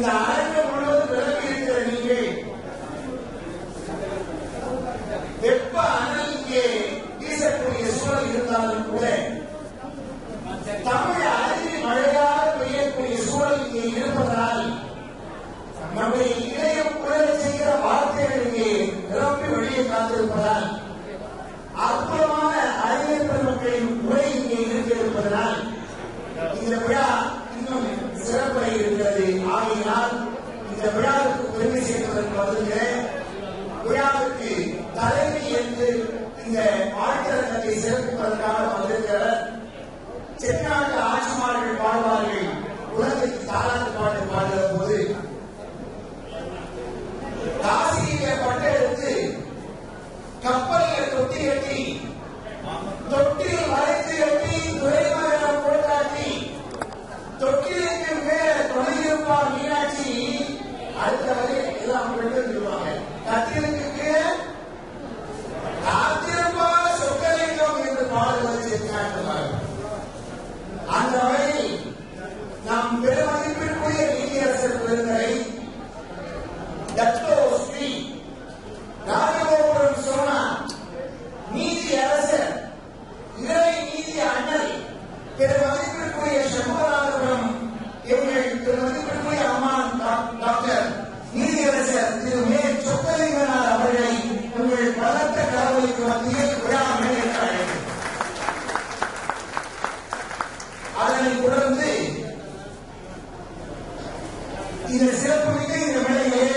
இந்த அரங்கம் முழுவதும் விலகி இருக்கிற நீங்கள் வெப்ப அனல் இங்கே வீசக்கூடிய சூழல் இருந்தாலும் கூட தமிழ் அருவி மழையாக பெய்யக்கூடிய சூழல் இங்கே இருப்பதனால் நம்முடைய இதயம் குளிர செய்கிற வார்த்தைகள் இங்கே நிரம்பி வெளியே காத்திருப்பதால் அற்புதமான அறிஞர் பெருமக்களின் உரை இங்கே இருப்பதனால் இந்த விழா இன்னும் சிறப்பை இருக்கிறது. ஆகையினால் இந்த விழாவுக்கு பெருமை சேர்ப்பதற்கு வந்துள்ள விழாவுக்கு தலைமை என்று இந்த ஆழ்த்தரங்கத்தை சிறப்பிப்பதற்காக வந்திருக்கிறவர் சென்னாட்டு ஆட்சிமார்கள் பாடுவார்கள். உலகத்துக்கு தாலாட்டு பாட்டு பாடுகிற போது காசியிலே பட்டெடுத்து கப்பலில் தொட்டி கட்டி தொட்டில் வளைத்து கட்டி துறைமுகம் போட்டாட்டி தொட்டிலுக்கு மேல துணையிருப்பார் மீனாட்சி. அடுத்த வரை எல்லாம் சொல்லுவாங்க. கட்டிலுக்கு கீழே காத்திருப்பா சொக்கலிங்கம் என்று பாடுவது சென்னாட்டுவார்கள். அந்த வகையில் நாம் பெருமதிப்பிற்குரிய நீதியரசர் பெருந்தரை டக்ளோ ஸ்ரீ ராஜகோபுரம் சோனா நீதி அரசர் இறை நீதி அண்ணல் பெருமதிப்பிற்குரிய சண்முகநாதபுரம் எங்கள் பெருமதிப்பிற்குரிய அம்மான் டாக்டர் நீதியரசர் திரு மே சொக்கலிங்கனார் அவர்களை உங்கள் பலத்த கடவுளுக்கு மத்தியில் விழா மேற்கொண்டார்கள். அதனைத் தொடர்ந்து இந்த சிறப்புமிக்க இந்த மேடையிலே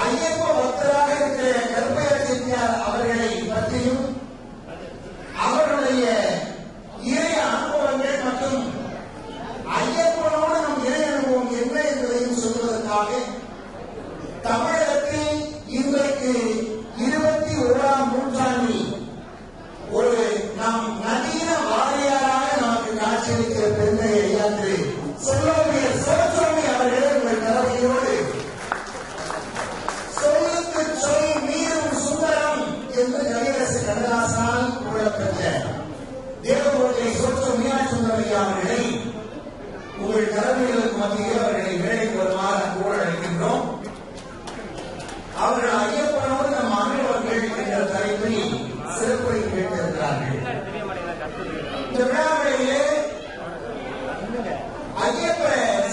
ஐயப்ப பக்தராக இருக்கிற கருப்பையா செட்டியார் அவர்களை பற்றியும் அவருடைய இறை அனுபவங்கள் மற்றும் ஐயப்பனோடு நம் இறை அனுபவம் என்ன என்பதையும் சொல்வதற்காக தமிழகத்தில் இன்றைக்கு 21ஆம் நூற்றாண்டில் ஒரு நாம் நவீன வாரியாராக நமக்கு காட்சியளிக்கிற பெருமை ஐயாற்று சொல்லோவியர் சிவசுவாமி அவர்களே உங்கள் கலவையோடு சொல்லுக்கு சொல் மீறும் சுந்தரம் என்று கவியரசு கண்ணதாசனால் புகழப்பெற்ற தேவகோட்டை சொற்று மீனாட்சி சுந்தரம் ஐயா அவர்களை உங்கள் கலவைகளுக்கு மத்தியில் அவர்களை வேலைக்கு வருமாறு கூட அழைக்கின்றோம். அவர்கள் ஐயப்பனோடு நம் அனுபவங்கள் என்ற தலைப்பில் சிறப்புரை கேட்டிருக்கிறார்கள். இந்த விழாவிலேயே ஐயப்ப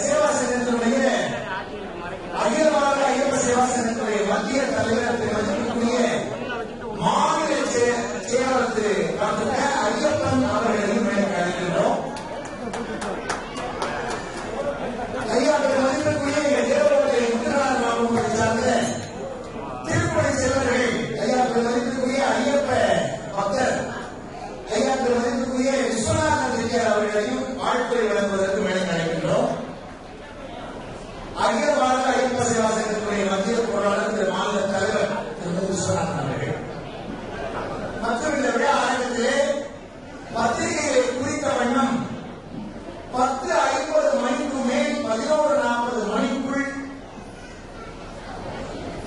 சேவா சங்கத்தினுடைய அகிலவாக ஐயப்ப சேவா சங்கத்தினுடைய மத்திய தலைவர் திருமதிக்குரிய மாநில செயலாளர் திரு டாக்டர் ஐயப்பன் அவர்களையும் அழைக்கின்றோம். ஐயா மதிப்பிற்குரிய தேவகோட்டை முத்துநாத மாவட்டத்தை சார்ந்த திருப்பணி செல்வர்கள் ஐயா மதிப்பிற்குரிய ஐயப்ப பக்தர் ஐயா மதிப்பிற்குரிய விஸ்வநாதன் செட்டியார் அவர்களையும் வாழ்த்துறை வழங்குவதற்கு மேலே அழைக்கின்றோம். அகில பாரத ஐயப்ப சேவா சங்கத்தினுடைய மத்திய பொருளாளர் திரு மாநில தலைவர் திரு விஸ்வநாதன் அவர்கள் மற்றும் இந்த விழா ஆரம்பத்திலே பத்திரிகைகளை குறித்த வண்ணம் 10:50 மணிக்கு மேல் 11:40 மணிக்குள்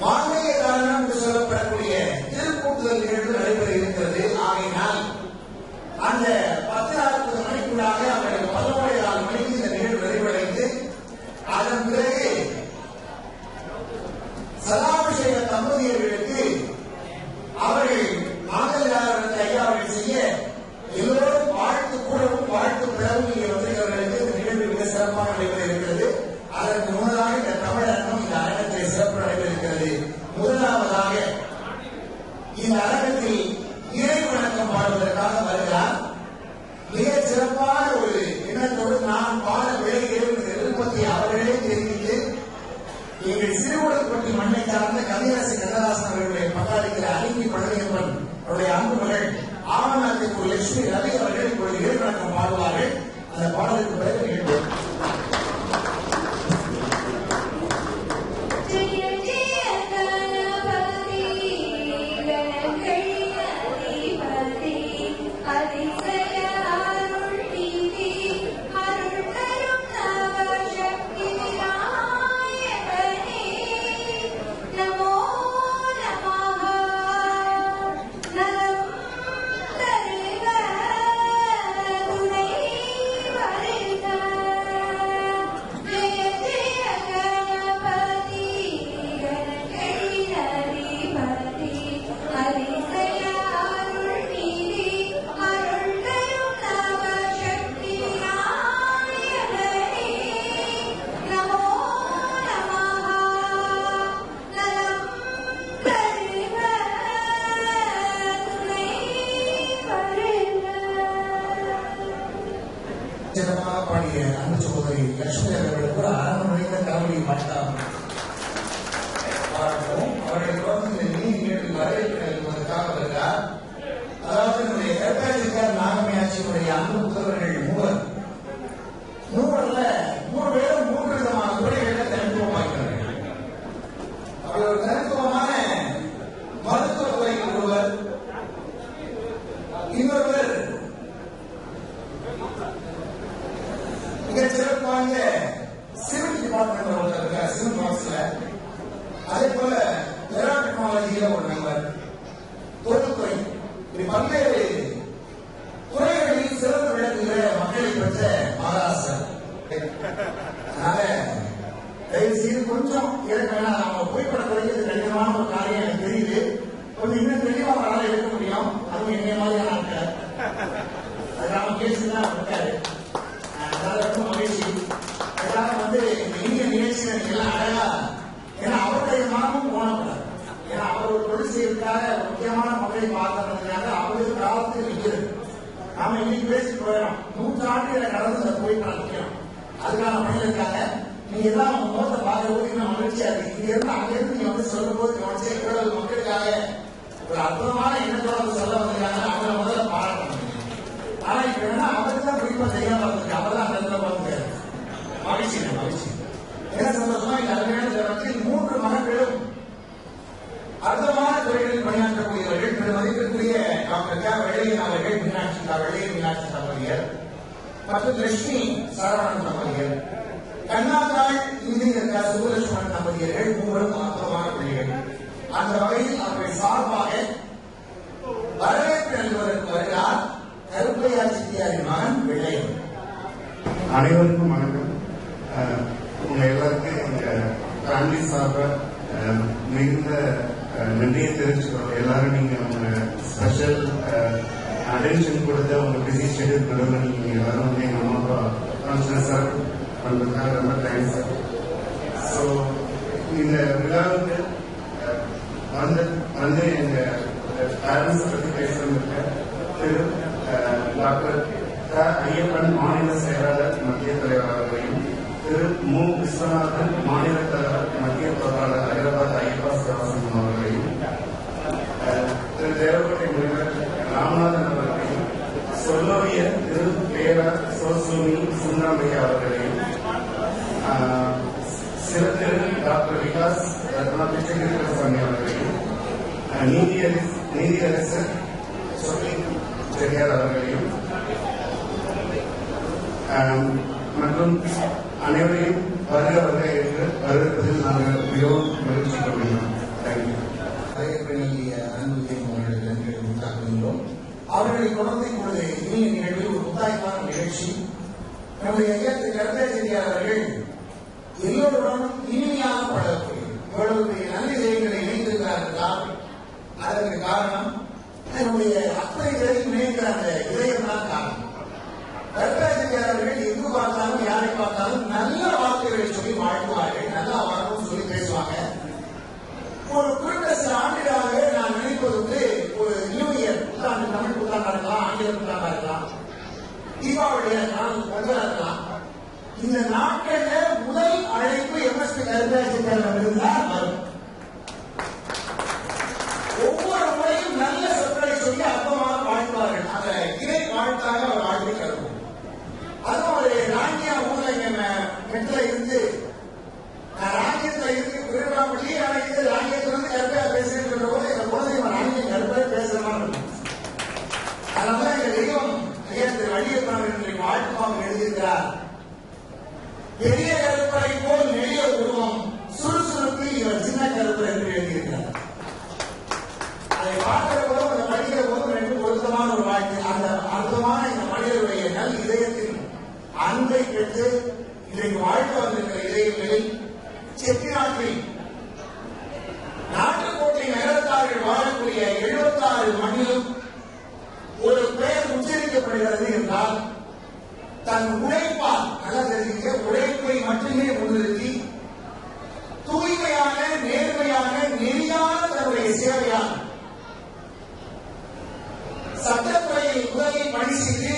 வான்மைய காரணம் என்று சொல்லப்படக்கூடிய திருக்கூட்டுதல் நிகழ்வு நடைபெற இருக்கிறது. ஆகையினால் அந்த 10:40 மணிக்குள்ளாக அவர்கள் 11:15 மணிக்கு இந்த நிகழ்வு நிறைவடைந்து அதன் பிறகு சதாபிஷேக தம்பதியர்களுக்கு அவர்கள் மாதவிடாரத்தை ஐயா அவர்கள் செய்ய எல்லோரும் வாழ்த்து கூடவும் வாழ்த்து பெறவும் இங்கே வந்திருக்கிறவர்களுக்கு இந்த நிகழ்வு மிக சிறப்பாக நடைபெற இருக்கிறது. அதற்கு முன்னதாக இந்த தமிழகம் இந்த அரங்கத்தில் சிறப்பு நடைபெற இருக்கிறது. முதலாவதாக இந்த அரங்கத்தில் இறை வணக்கம் பாடுவதற்காக வருகிறார். மிக சிறப்பான ஒரு எண்ணத்தோடு நான் பாட விளைகிறேன் என்ற விருப்பத்தை அவர்களே தெரிவித்து எங்கள் சிறுவனப்பட்டி மண்ணை சார்ந்த கவியரசு கண்ணதாசன் அவர்களுடைய பங்காளிக்கிற அலிங்கி பழனியப்பன் அவருடைய அன்பு மகள் ஆவணத்துக்கு லட்சுமி ரவி அவர்கள் இப்பொழுது இறை வணக்கம் பாடுவார்கள். அந்த பாடலுக்கு பிறகு நிகழ்வு Thank you. சிறப்பாக பாடிய அன்பு சகோதரி லட்சுமி அவர்களுக்கு கூட அரவணை நிறைந்த கலவரி மாட்டார் அவர்களை தொடர்ந்து நீதிமன்றத்தில் வரவேற்பதற்காக வருகிறார். அதாவது நம்முடைய கருத்தாட்சிக்கார் நாகமையாட்சியினுடைய அன்பு புதவர்கள் மூவர்ல 3 பேரும் 3 விதமான துறைகளில் தனித்துவமாக்கிறார்கள். அவர் ஒரு தனித்துவமான மருத்துவத்துறையில் ஒருவர், இன்னொருவர் மிக சிறப்பாக சிவில் டிபார்ட்மெண்ட் ஒருத்தர் இருக்கார், சிவில் பாக்ஸ்ல. அதே போல ஏரோ டெக்னாலஜியில ஒரு நம்பர், தொழில்துறை, இப்படி பல்வேறு துறைகளில் சிறந்து விளங்குகிற மக்களை பெற்ற மகாராஷ்டிரா. அதனால தயவு செய்து கொஞ்சம் ஏற்கனவே நம்ம புகைப்படத்துறைக்கு இது கடினமான ஒரு காரியம் எனக்கு தெரியுது. கொஞ்சம் இன்னும் தெளிவா அவரால் எடுக்க முடியும். அதுவும் என்னைய மாதிரியான ஆட்கள் அதனால பேசிதான் இருக்காரு. அதனால ரொம்ப மகிழ்ச்சி. அதனால இந்த இந்திய நிகழ்ச்சியில நீங்க எல்லாம் அழகா, ஏன்னா அவருடைய மனமும் போனக்கூடாது. ஏன்னா அவர் ஒரு தொழில் செய்வதற்காக முக்கியமான மக்களை பார்க்கறதுக்காக அவருடைய காலத்தில் நிற்கிறது. நாம இன்னைக்கு பேசிட்டு போயிடும் 100 ஆண்டுகளை கடந்து அந்த புகைப்படம் நிற்கிறோம். அதுக்கான பணிகளுக்காக நீங்க எல்லாம் உங்க முகத்தை பார்க்கும்போது இன்னும் மகிழ்ச்சியா இருக்கு. இங்க இருந்து அங்கிருந்து நீங்க வந்து சொல்லும் போது கவனிச்சு இவ்வளவு மக்களுக்காக ஒரு அற்புதமான எண்ணத்தோட சொல்ல வந்திருக்காங்க. அவங்கள முதல்ல பாராட்டணும். ஆனா இப்ப என்ன அவருக்கு தான் குறிப்பா தெரியாம இருந்திருக்கு. அவர் தான் அந்த இடத்துல பார்த்து மகிழ்ச்சி மகிழ்ச்சி என்ன சந்தோஷமா இந்த அருமையான தருணத்தில் 3 மகன்களும் அற்புதமான துறைகளில் பணியாற்றக்கூடியவர்கள். மதிப்பிற்குரிய டாக்டர் க. வெள்ளையன் அவர்கள், வெள்ளையன் மீனாட்சி தம்பதியர் மற்றும் லட்சுமி சரவணன் தம்பதியர், கண்ணாத்தாள் இந்தியர் க. சுப்புலட்சுமணன் தம்பதியர்கள் 3 அற்புதமான பிள்ளைகள். அந்த வகையில் அவர்கள் சார்பாக வரவேற்பு நல்குவதற்கு வருகிறார் கருப்பையா செட்டியாரின் மகன் வெள்ளையன். அனைவருக்கும் வணக்கம். உங்க எல்லாருக்கும் எங்க ஃபேமிலி சார்பாக மிகுந்த நன்றியை தெரிவிச்சுக்கிறோம். எல்லாரும் நீங்க உங்க ஸ்பெஷல் அட்டென்ஷன் கொடுத்த உங்க பிஸி ஷெடியூல் நடுவில் நீங்க எல்லாரும் வந்து எங்க அம்மா அப்பா ஃபங்க்ஷன் சார் பண்றதுக்காக ரொம்ப தேங்க்ஸ் சார். ஸோ இந்த விழாவுக்கு வந்து எங்க பேரண்ட்ஸ் பற்றி பேசுறதுக்கு திரு டாக்டர் க. ஐயப்பன் மாநில செயலாளர் மத்திய தலைவர் அவர்களையும், திரு மு. விஸ்வநாதன் மாநில தலைவர் மத்திய பொருளாளர் ஹைதராபாத் ஐயப்பா சிவசங்கம் அவர்களையும், திரு தேவக்கோட்டை முனிவர் ராமநாதன் அவர்களையும், சொல்லோவிய திரு பேரா சோசூமி சுந்தரமையா அவர்களையும், திரு டாக்டர் விகாஸ் ரத்னா பிச்சைகிருஷ்ணசாமி அவர்களையும், நீதியரசர் சொல்லி செட்டியார் அவர்களையும் மற்றும் அனைவரையும் வருக என்று வரவேற்பதில் நாங்கள் மிகவும் மகிழ்ச்சி கொள்கிறோம். அவர்களை தொடர்ந்து இப்பொழுது இனிய நிகழ்வில் ஒரு முத்தாய்ப்பான நிகழ்ச்சி. நம்முடைய ஐயத்து கருத்தை செட்டியார் அவர்கள் எல்லோருடனும் இனிமையாக பழகக்கூடிய இவ்வளவு நல்ல இதயங்களை இணைந்திருக்கிறார் என்றால் அதற்கு காரணம் நம்முடைய அத்தனை பேரையும் இணைக்கிற அந்த இதயம் தான் காரணம். கருத்தாட்சியாளர்கள் எங்கு பார்த்தாலும் யாரை பார்த்தாலும் நல்ல வார்த்தைகளை சொல்லி வாழ்த்துவார்கள், நல்ல வார்த்தையும் சொல்லி பேசுவாங்க. ஒரு குறிப்பிட்ட சில ஆண்டுகளாகவே நான் நினைப்பது ஒரு நியூ இயர் புத்தாண்டு, தமிழ் புத்தாண்டா இருக்கலாம், ஆங்கில புத்தாண்டா இருக்கலாம், தீபாவளியா இருக்கலாம், பொங்கலா இருக்கலாம், இந்த நாட்கள்ல முதல் அழைப்பு எம்எஸ்பி கருத்தாட்சியாளர் இருந்தால் வரும். ஒவ்வொரு முறையும் நல்ல சொற்களை சொல்லி அற்பமாக வாழ்த்துவார்கள். அந்த இறை வாழ்த்தாக அவர் வாழ்க்கை கருவோம். அதுவும் ஒரு ராங்கியா ஊர்ல மெட்டில இருந்து ராங்கியத்துல இருந்து திருவிழாப்பள்ளி இது ராங்கியத்துல இருந்து கருப்பையா பேசுறேன்னு சொல்ற போது எங்க குழந்தைங்க ராங்கியம் கருப்பையா பேசுற மாதிரி இருக்கும். அதனால எங்க தெய்வம் ஐயா திரு வள்ளியப்பன் இன்றைக்கு வாழ்த்துமாக எழுதியிருக்கிறார். பெரிய கருப்பரை போல் நெடிய உருவம் சுறுசுறுப்பு இவர் சின்ன கருப்பர் என்று எழுதியிருக்கிறார். அதை பார்க்கிற போதும் அதை படிக்கிற போதும் 2 பொருத்தமான ஒரு வாழ்க்கை. அந்த அற்புதமான இந்த மனிதருடைய நல் இதயத்தில் அன்பை பெற்று இன்றைக்கு வாழ்க்கை வந்திருக்கிற இதயங்களில் செட்டிநாட்டில் நாட்டுக்கோட்டை நகரத்தார்கள் வாழக்கூடிய 76 மண்ணிலும் ஒரு பெயர் உச்சரிக்கப்படுகிறது என்றால் தன் உழைப்பால், நல்லா தெரிஞ்சுக்க, உழைப்பை மட்டுமே முன்னிறுத்தி தூய்மையான, நேர்மையான, நெறியான தன்னுடைய சேவையால் சட்டத்துறையில் முதலில் பணி செய்து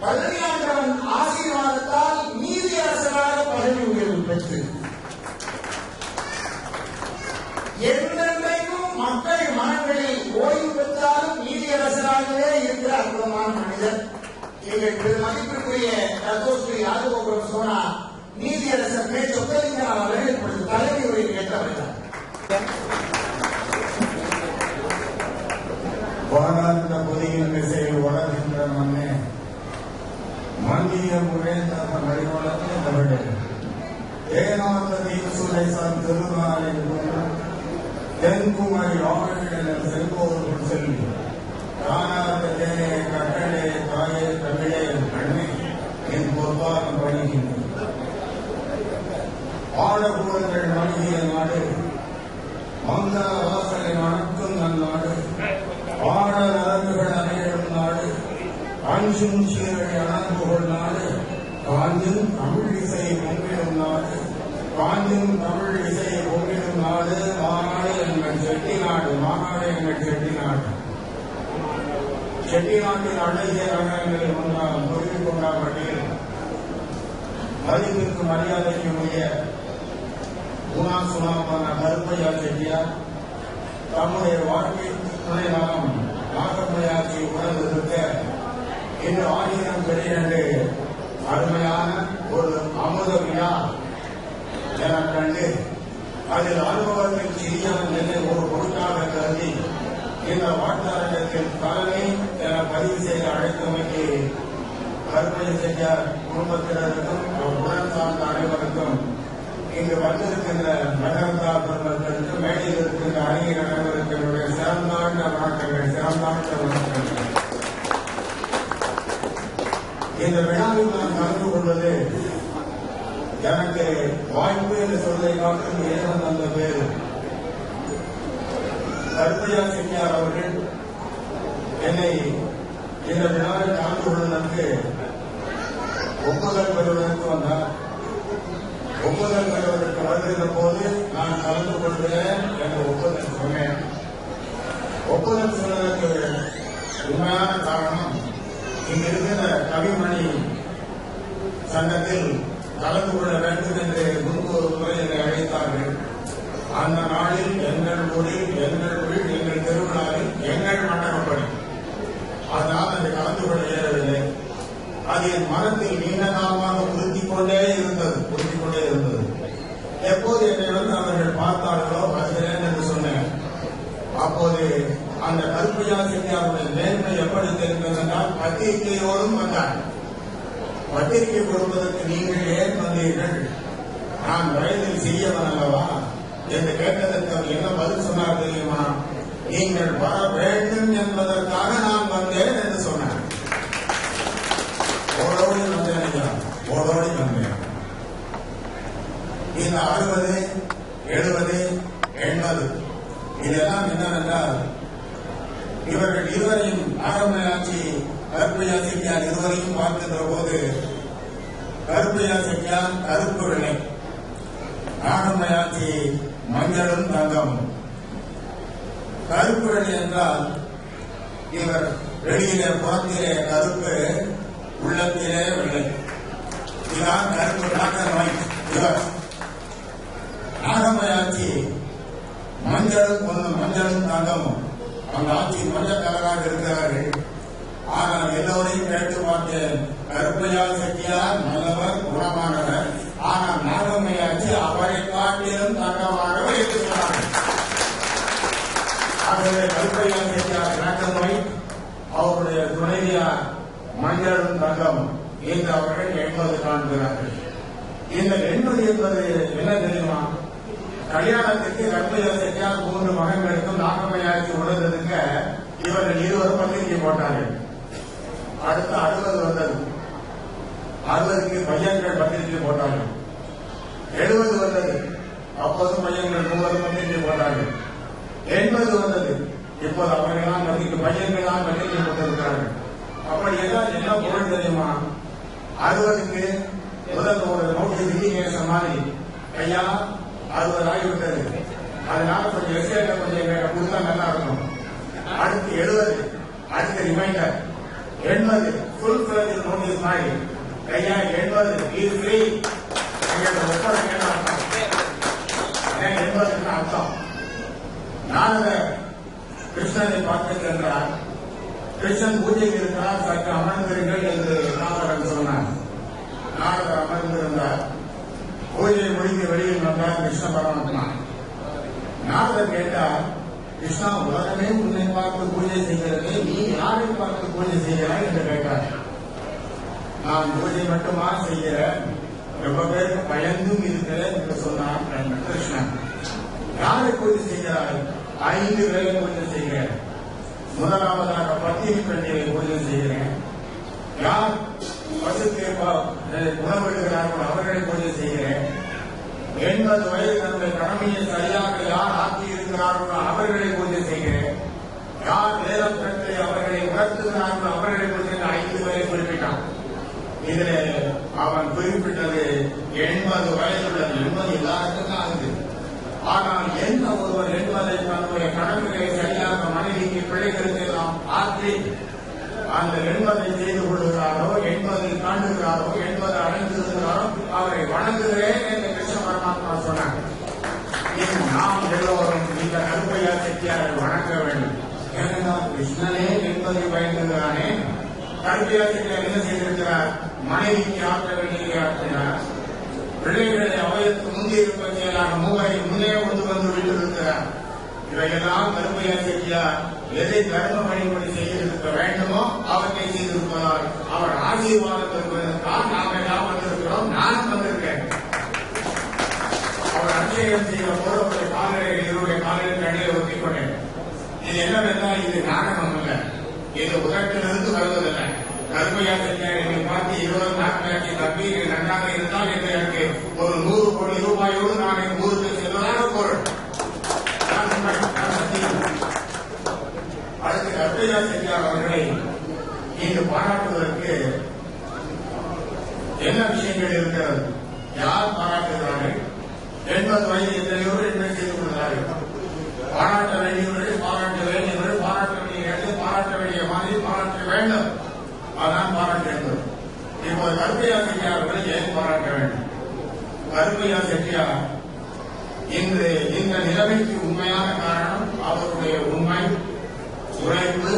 பழனியாண்டவன் ஆசீர்வாதத்தால் நீதி அரசராக பதவி உயர்வு பெற்று என்றென்றைக்கும் மக்கள் மனங்களில் ஓய்வு பெற்றாலும் நீதியரசராகவே இருக்கிற அற்புதமான மனிதர் எங்கள் மதிப்பிற்குரிய தத்தோஸ்ரீ ராஜகோபுரம் சோனா நீதியரசர் மே சொக்கலிங்கம் அவர்கள் இப்பொழுது தலைமை உரை ஏற்றவர்கள். வாராந்த பொதியின் திசையில் வளர்கின்ற மண்ணே மந்திய முறைந்த மறிவளர்ந்து மகளே ஏனாந்த தீசுரை சார் திருநாளின் தென்குமரி ஆவண செல்வோர்கள் செல்வி காணாத தேனே கட்டளே தாயே தமிழே கண்ணே என் பொற்பாலம் பணிகின்றன ஆடகூடங்கள் மணிகிய நாடு மங்கள வாசலை மணக்கும் நன்னாடு ஆட நலன்கள் அணையிடும் நாடு அஞ்சும் சீரழி அணங்குகொள் நாடு காஞ்சும் தமிழ் இசையை பொங்கிடும் நாடு காஞ்சும் தமிழ் இசையை பொங்கிடும் நாடு மாநாடு எங்கள் செட்டி நாடு மாநாடு எங்கள் செட்டி நாடு செட்டி நாட்டின் அழகிய நகரங்களில் ஒன்றால் தொழில் கொண்டாப்பட்டில் மதிப்பிற்கு மரியாதைக்கு உரிய குணா சுனாமான கருப்பையா செட்டியார் தம்முடைய வாழ்க்கை துணை நலம் நாகப்பையாட்சி உணர்ந்திருக்க இன்று 1202 அருமையான ஒரு அமுத விழா என கண்டு அதில் அனுபவத்தில் சிறியவன் என்னை ஒரு பொருட்டாக கருதி இந்த வார்த்தாரங்கத்தில் தலைமை என பதிவு செய்து அழைத்தமைக்கு கருப்பையா செட்டியார் குடும்பத்தினருக்கும் உடன் சார்ந்த அனைவருக்கும் இங்கு வந்திருக்கின்ற நகரத்தார் பெருமக்களுக்கு மேடையில் இருக்கின்ற அறிஞர் அனைவருக்கு என்னுடைய சிறந்தாண்ட வணக்கங்கள் சிறந்தாண்ட வணக்கங்கள். இந்த விழாவில் நான் கலந்து கொள்வது எனக்கு வாய்ப்பு என்று சொல்வதை காட்டும் இறைவன் அந்த பேரு. கருப்பையா செட்டியார் அவர்கள் என்னை இந்த விழாவில் கலந்து கொள்வதற்கு ஒப்புதல் பெறுவதற்கு வந்தார். ஒப்புதல் பெறுவதற்கு வருகிற போது நான் கலந்து கொள்கிறேன் என்று ஒப்புதல் சொன்னேன். ஒப்புதல் சொன்னதற்கு உண்மையான காரணம் இங்கு இருக்கிற கவிமணி சங்கத்தில் கலந்து கொள்ள வேண்டும் என்று முன்பு ஒரு முறை என்னை அழைத்தார்கள். அந்த நாளில் எங்கள் ஊரில் எங்கள் வீடு எங்கள் திருவிழாவில் எங்கள் மண்டபப்படி அதனால் அதை கலந்து கொள்ள இயலவில்லை. அது என் மனத்தில் நீண்ட காலமாக உறுத்திக் கொண்டே இருந்தது. எப்போது என்னை வந்து அவர்கள் பார்த்தார்களோ வருகிறேன் என்று சொன்னேன். அப்போது அந்த கருப்பையா செட்டியாருடைய நேர்மை எப்படி தெரிந்தது என்றால் பத்திரிகையோடும் வந்தார். பத்திரிகை கொடுப்பதற்கு நீங்கள் ஏன் வந்தீர்கள், நான் வயதில் சிறியவன் அல்லவா என்று கேட்டதற்கு அவர் என்ன பதில் சொன்னார் தெரியுமா? நீங்கள் வர வேண்டும் என்பதற்காக நான் வந்தேன் என்று சொன்னார். ஓடோடி வந்தேன், ஓடோடி வந்தேன். இந்த 60, 70, 80 இதெல்லாம் என்னவென்றால் இவர்கள் இருவரையும் நாகம்மையாட்சி கருப்பையா செட்டியார் இருவரையும் பார்க்கின்ற போது கருப்பையா செட்டியார் கருப்பு வெள்ளை, நாகம்மையாட்சி மஞ்சளும் தங்கமும். கருப்பு வெள்ளை என்றால் இவர் வெளியிலே புறத்திலே கருப்பு, உள்ளத்திலே வெள்ளை. இதான் கருப்பு டாக்டர் மைக். இவர் நாகம்மையாட்சி மஞ்சளும் தங்கமும். அந்த ஆட்சி மஞ்சள் கலராக இருக்கிறார்கள். ஆனால் எல்லோரையும் கேட்டு பார்த்தேன், கருப்பையா செட்டியார் நல்லவர், குணமானவர். ஆனால் நாகம்மையாட்சி அவரை காட்டிலும் தங்கமானவர் இருக்கிறார்கள். ஆகவே கருப்பையா செட்டியார் டாக்டர் மைக், அவருடைய துணைவியார் மஞ்சளும் தங்கமும் என்று அவர்கள் 80 காண்கிறார்கள். இந்த 80 என்பது என்ன தெரியுமா? கல்யாணத்திற்கு கருப்பையா செட்டியார் 3 மகன்களுக்கும் நாகம்மையாட்சி உணர்ந்ததுக்க இவர்கள் இருவரும் பத்திரிகை போட்டார்கள். அடுத்து 60 வந்தது. 60க்கு பையன்கள் பத்திரிகை போட்டார்கள். 70 வந்தது. அப்போது பையன்கள் 3 பத்திரிகை போட்டார்கள். 80 வந்தது. இப்போது அவர்களாம் பையன்கள் தான் பத்திரிகை போட்டிருக்கிறார்கள். அப்படி எல்லாம் என்ன பொருள் தெரியுமா? 60க்கு முதல் ஒரு நோட்டீஸ் இண்டிகேஷன் மாதிரி, ஐயா 60 ஆகிவிட்டது, அதனால கொஞ்சம் எஸ்ஏட்ட கொஞ்சம் கொடுத்தா நல்லா இருக்கும். அடுத்து 70, அடுத்த ரிமைண்டர் 80 ஃபுல்-ஃபிளெஜ்ட் நோட்டீஸ் மாதிரி கையா 80 இஸ் ஃப்ரீ ஒப்பந்தம் அர்த்தம் 80 அர்த்தம். நாரதர் கிருஷ்ணனை பார்த்து சென்றார். கிருஷ்ணன் பூஜைக்கு இருக்கிறார், சற்று அமர்ந்திருங்கள் என்று நாரதன் சொன்னார். நாரதர் அமர்ந்திருந்தார். பூஜையை முடித்து வெளியில் வந்தார் கிருஷ்ண பரமாத்மா. நாரதர் கேட்டார், கிருஷ்ணா, உலகமே உன்னை பார்த்து பூஜை செய்கிறது, நீ யாரை பார்த்து பூஜை செய்கிறாய் என்று கேட்டார். நான் பூஜை மட்டுமா செய்கிறேன், ரொம்ப பேருக்கு பயந்தும் இருக்கிறேன் என்று சொன்னார் கிருஷ்ணன். யாரை பூஜை செய்கிறாய்? 5 பேரை பூஜை செய்கிறேன். முதலாவதாக பத்தினி பெண்களை பூஜை செய்கிறேன். யார் பசுக்கு உணவிடுகிறார்கள் அவர்களை பூஜை செய்கிறேன். 80 வயது தன்னுடைய கடமையை சரியாக யார் ஆக்கி இருக்கிறார்களோ அவர்களை பூஜை செய்கிறேன். யார் வேதம் கற்று அவர்களை உணர்த்துகிறார்களோ அவர்களை பூஜை 5 பேரை குறிப்பிட்டான். இதில் அவன் குறிப்பிட்டது 80 வயதுள்ளது. 80 எல்லாருக்கும் ஆகுது. ஆனால் என்ன ஒருவர் 80 தன்னுடைய கடமைகளை சரியாக மனைவிக்கு பிள்ளைகளுக்கு எல்லாம் ஆற்றி அந்த 80 செய்து கொள்கிறாரோ, 80 தாண்டுகிறாரோ, 80 அடைந்திருக்கிறாரோ அவரை வணங்குகிறேன் என்று கிருஷ்ண பரமாத்மா சொன்னார். நாம் எல்லோரும் இந்த கருப்பையா செட்டியாரை வணங்க வேண்டும். ஏனென்றால் கிருஷ்ணனே 80 பயந்துகிறானே. கருப்பையா செட்டியார் என்ன செய்திருக்கிறார்? மனைவிக்கு ஆற்ற வேண்டியதை ஆற்றினார். பிள்ளைகளை அவயத்து முந்தி இருப்ப செயலாக மூவரை முன்னே கொண்டு வந்து விட்டிருக்கிறார். இவையெல்லாம் கருப்பையா செட்டியார் எதை தர்ம வழிபடி செய்திருக்க வேண்டுமோ அவற்றை செய்திருப்பதால் அவர் ஆசீர்வாதம் பெறுவதற்காக நாம் எல்லாம் வந்திருக்கிறோம். நானும் வந்திருக்கேன். அவர் அபிஷேகம் செய்த போது அவருடைய காலையில் இருவருடைய காலையில் கண்ணில் ஒத்திக் கொண்டேன். இது என்னவென்றால் இது நாடகம் அல்ல, இது உதட்டிலிருந்து வருவதில்லை. கருப்பையா செட்டியார் என்னை பார்த்து 20 நாட்களாட்சி தப்பி நன்றாக இருந்தால் என்று எனக்கு ஒரு 100 கோடி ரூபாயோடு நான் என் ஊருக்கு செல்வதாக பொருள். அடுத்து கருப்பையா செட்டியார் அவர்களை இங்கு பாராட்டுவதற்கு என்ன விஷயங்கள் இருக்கிறது? யார் பாராட்டுகிறார்கள்? 80 வயது எத்தனையோ என்ன செய்து கொள்கிறார்கள்? பாராட்ட வேண்டியவர்கள் பாராட்ட வேண்டியவர்கள் பாராட்ட வேண்டிய இடத்தில் பாராட்ட வேண்டிய மாதிரி பாராட்ட வேண்டும். அதான் பாராட்ட வேண்டும். இப்போது கருப்பையா செட்டியார் அவர்களை ஏன் பாராட்ட வேண்டும்? கருப்பையா செட்டியார் இன்று இந்த நிலைமைக்கு உண்மையான காரணம் அவருடைய உண்மை, உழைப்பு,